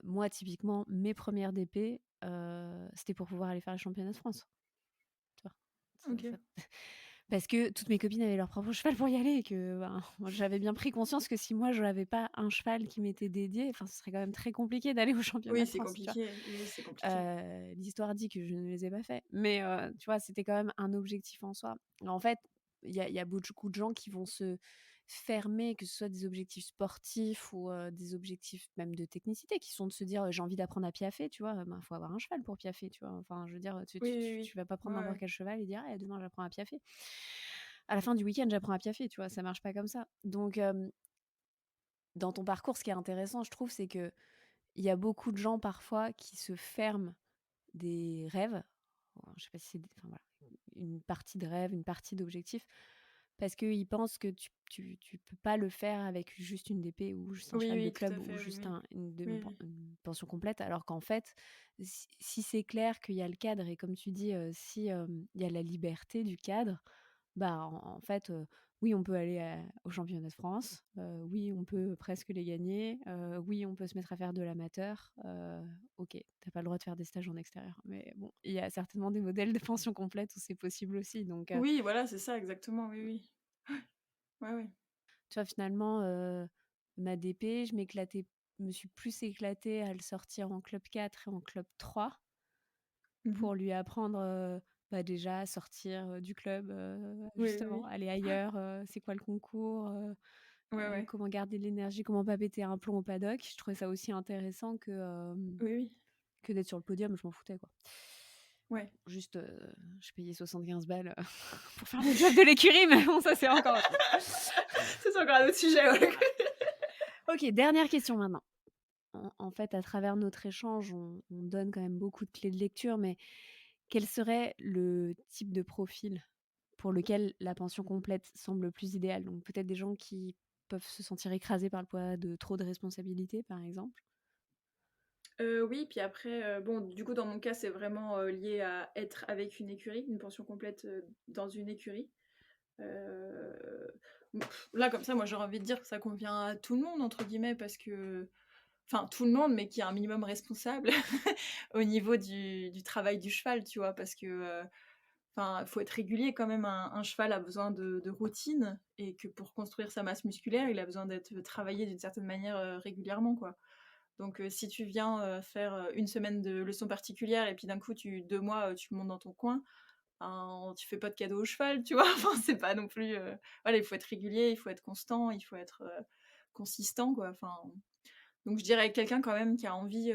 moi, typiquement, mes premières DP, c'était pour pouvoir aller faire les championnats de France, tu vois? OK. Parce que toutes mes copines avaient leur propre cheval pour y aller et que, ben, moi, j'avais bien pris conscience que si moi, je n'avais pas un cheval qui m'était dédié, enfin, ce serait quand même très compliqué d'aller aux championnats Oui, de c'est France, tu vois? compliqué. Oui, c'est compliqué. L'histoire dit que je ne les ai pas faits, mais tu vois, c'était quand même un objectif en soi. En fait, il y a beaucoup de gens qui vont se fermer, que ce soit des objectifs sportifs ou des objectifs même de technicité, qui sont de se dire, «J'ai envie d'apprendre à piaffer», tu vois? Ben, faut avoir un cheval pour piaffer, tu vois? Enfin, je veux dire, tu Oui, tu oui, tu oui. tu vas pas prendre Ouais, n'importe ouais. quel cheval et dire: «Eh, demain j'apprends à piaffer». À la fin du week-end, j'apprends à piaffer, tu vois? Ça marche pas comme ça. Donc dans ton parcours, ce qui est intéressant, je trouve, c'est qu'il y a beaucoup de gens parfois qui se ferment des rêves, je sais pas si c'est enfin voilà, une partie de rêve, une partie d'objectif, parce qu'ils pensent que tu peux pas le faire avec juste une DP ou juste un Oui, cheval de oui, tout club à ou fait, oui, juste oui. Oui, oui. une pension complète, alors qu'en fait, si c'est clair qu'il y a le cadre et comme tu dis, si, il y a la liberté du cadre, bah, en fait, oui, on peut aller aux championnats de France, oui, on peut presque les gagner, oui, on peut se mettre à faire de l'amateur, OK, t'as pas le droit de faire des stages en extérieur, mais bon, il y a certainement des modèles de pension complète où c'est possible aussi, donc Oui, voilà, c'est ça, exactement, oui, oui. Ouais, ouais. tu vois, finalement, ma DP, je me suis plus éclatée à le sortir en club 4 et en club 3 Mmh mh. pour lui apprendre, bah, déjà à sortir, du club, Oui, oui, justement, oui. aller ailleurs, c'est quoi le concours, Ouais, ouais. comment garder de l'énergie, comment pas péter un plomb au paddock. Je trouvais ça aussi intéressant Oui, oui. que d'être sur le podium, je m'en foutais, quoi. Ouais. Juste, je payais 75 balles, pour faire le job de l'écurie, mais bon, ça, c'est encore autre chose. Ça, c'est encore un autre sujet, ouais. OK, dernière question maintenant. En fait, à travers notre échange, on donne quand même beaucoup de clés de lecture, mais quel serait le type de profil pour lequel la pension complète semble plus idéale? Donc peut-être des gens qui peuvent se sentir écrasés par le poids de trop de responsabilités, par exemple? Oui, puis après, bon, du coup, dans mon cas, c'est vraiment, lié à être avec une écurie, une pension complète, dans une écurie. Heu, là, comme ça, moi, j'aurais envie de dire que ça convient à «tout le monde» entre guillemets parce que enfin, tout le monde, mais qui est un minimum responsable au niveau du travail du cheval, tu vois? Parce que, enfin, il faut être régulier quand même. Un cheval a besoin de routine et que pour construire sa masse musculaire, il a besoin d'être travaillé d'une certaine manière, régulièrement, quoi. Donc, si tu viens, faire, 1 semaine de leçons particulières et puis d'un coup 2 mois, tu montes dans ton coin, ben, tu fais pas de cadeau au cheval, tu vois? Enfin, c'est pas non plus, voilà, il faut être régulier, il faut être constant, il faut être, consistant, quoi. Enfin, donc je dirais quelqu'un quand même qui a envie,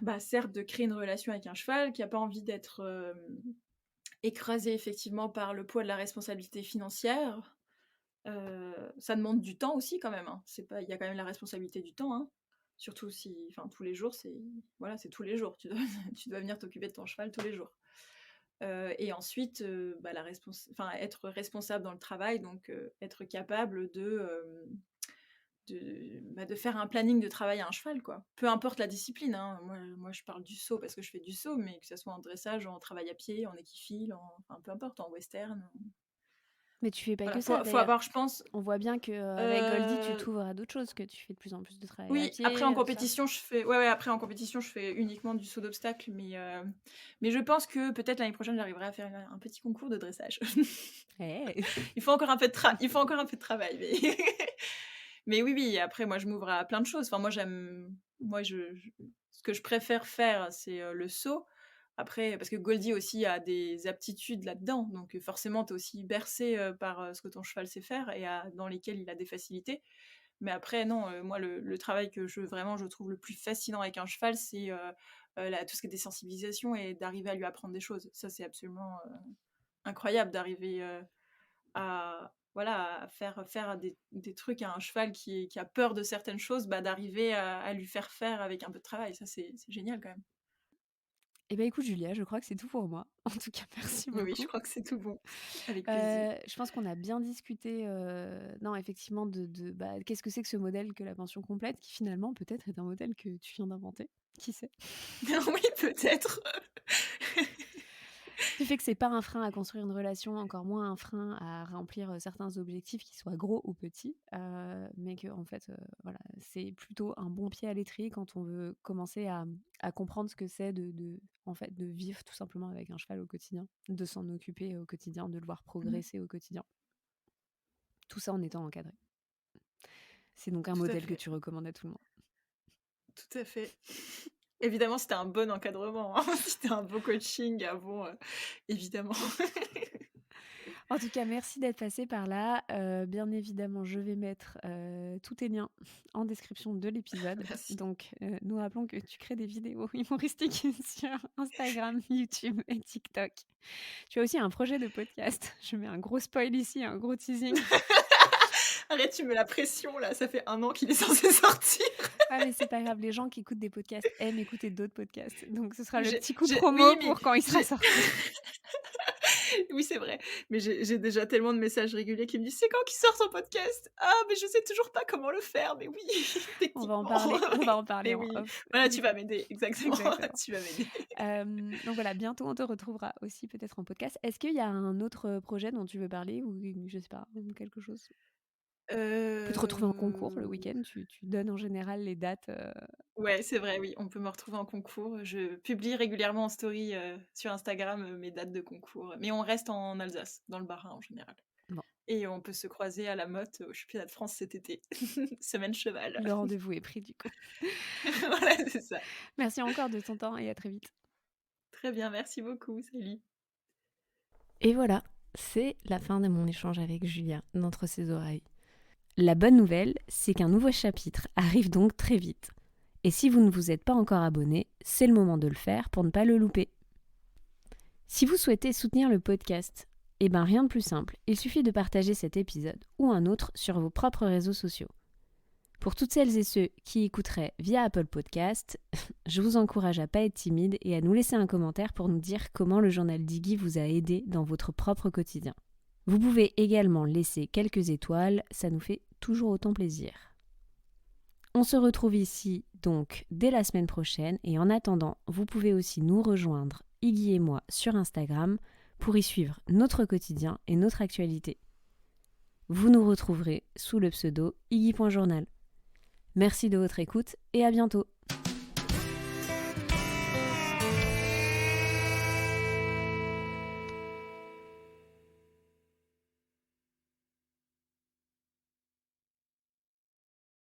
bah, certes de créer une relation avec un cheval, qui a pas envie d'être, écrasé effectivement par le poids de la responsabilité financière. Ça demande du temps aussi quand même, hein. C'est pas il y a quand même la responsabilité du temps, hein. Surtout si enfin tous les jours, c'est voilà, c'est tous les jours. Tu dois tu dois venir t'occuper de ton cheval tous les jours. Et ensuite, être responsable dans le travail, donc être capable de faire un planning de travail à un cheval, quoi. Peu importe la discipline, hein. Moi, je parle du saut parce que je fais du saut, mais que ce soit en dressage, en travail à pied, en équifile, enfin, peu importe, en western. Mais tu fais pas Voilà, que ça faut d'ailleurs. avoir, je pense. On voit bien qu'avec Goldie, tu t'ouvres à d'autres choses, que tu fais de plus en plus de travail à Oui, après en pied, tout ça. compétition, après en compétition, je fais uniquement du saut d'obstacle, mais je pense que peut-être l'année prochaine, j'arriverai à faire un petit concours de dressage. Hey. Il faut encore un peu de travail, mais mais oui, après moi, je m'ouvre à plein de choses. Enfin, moi, ce que je préfère faire, c'est, le saut. Après, parce que Goldie aussi a des aptitudes là-dedans, donc forcément, tu es aussi bercé par, ce que ton cheval sait faire et dans lesquels il a des facilités. Mais après non, moi le travail que je trouve le plus fascinant avec un cheval, c'est, tout ce qui est désensibilisation et d'arriver à lui apprendre des choses. Ça, c'est absolument, incroyable d'arriver, à faire des trucs à un cheval qui a peur de certaines choses, d'arriver à lui faire faire avec un peu de travail. Ça, c'est génial quand même. Eh ben écoute Julia, je crois que c'est tout pour moi. En tout cas, merci Oui, je beaucoup. crois que c'est tout bon. Avec plaisir. Je pense qu'on a bien discuté, non, effectivement, qu'est-ce que c'est que ce modèle que la pension complète, qui finalement peut-être est un modèle que tu viens d'inventer, qui sait? Oui, peut-être. Du fait que c'est pas un frein à construire une relation, encore moins un frein à remplir, certains objectifs, qu'ils soient gros ou petits, mais qu'en fait, voilà, c'est plutôt un bon pied à l'étrier quand on veut commencer à comprendre ce que c'est en fait, de vivre tout simplement avec un cheval au quotidien, de s'en occuper au quotidien, de le voir Mmh. progresser au quotidien. Tout ça en étant encadré. C'est donc un Tout à modèle que fait, tu recommandes à tout le monde. tout à fait. Évidemment, c'était un bon encadrement, hein. C'était un bon coaching avant, évidemment. En tout cas, merci d'être passé par là. Bien évidemment, je vais mettre, tous tes liens en description de l'épisode. Merci. Donc, nous rappelons que tu crées des vidéos humoristiques sur Instagram, YouTube et TikTok. Tu as aussi un projet de podcast. Je mets un gros spoil ici, un gros teasing. Arrête, tu mets la pression là, ça fait 1 an qu'il est censé sortir. Ah mais c'est pas grave, les gens qui écoutent des podcasts aiment écouter d'autres podcasts. Donc ce sera le J'ai petit coup de j'ai oui, promo mais pour quand il sera j'ai sorti. oui, c'est vrai, mais j'ai déjà tellement de messages réguliers qui me disent: «C'est quand qu'il sort ton podcast? Ah, mais je sais toujours pas comment le faire». Mais oui, On va en techniquement, parler, on va en mais parler en oui. off, Voilà, du tu coup. vas m'aider, exactement, Exactement. tu vas m'aider. Donc voilà, bientôt on te retrouvera aussi peut-être en podcast. Est-ce qu'il y a un autre projet dont tu veux parler ou je sais pas, quelque chose? On peut te retrouver en concours le Heu week-end, tu donnes en général les dates, Ouais, c'est vrai, oui, on peut me retrouver en concours. Je publie régulièrement en story, sur Instagram, mes dates de concours, mais on reste en Alsace, dans le Bas-Rhin en général, bon, et on peut se croiser à la Motte au championnat de France cet été. Semaine cheval. le rendez-vous est pris du coup. Voilà, c'est ça. Merci encore de ton temps et à très vite. Très bien, merci beaucoup, salut. Et voilà, c'est la fin de mon échange avec Julia d'Entre ses oreilles. La bonne nouvelle, c'est qu'un nouveau chapitre arrive donc très vite. Et si vous ne vous êtes pas encore abonné, c'est le moment de le faire pour ne pas le louper. Si vous souhaitez soutenir le podcast, eh bien rien de plus simple, il suffit de partager cet épisode ou un autre sur vos propres réseaux sociaux. Pour toutes celles et ceux qui écouteraient via Apple Podcast, je vous encourage à pas être timide et à nous laisser un commentaire pour nous dire comment le journal d'Iggy vous a aidé dans votre propre quotidien. Vous pouvez également laisser quelques étoiles, ça nous fait toujours autant plaisir. On se retrouve ici donc dès la semaine prochaine et en attendant, vous pouvez aussi nous rejoindre, Iggy et moi, sur Instagram pour y suivre notre quotidien et notre actualité. Vous nous retrouverez sous le pseudo Iggy.journal. Merci de votre écoute et à bientôt.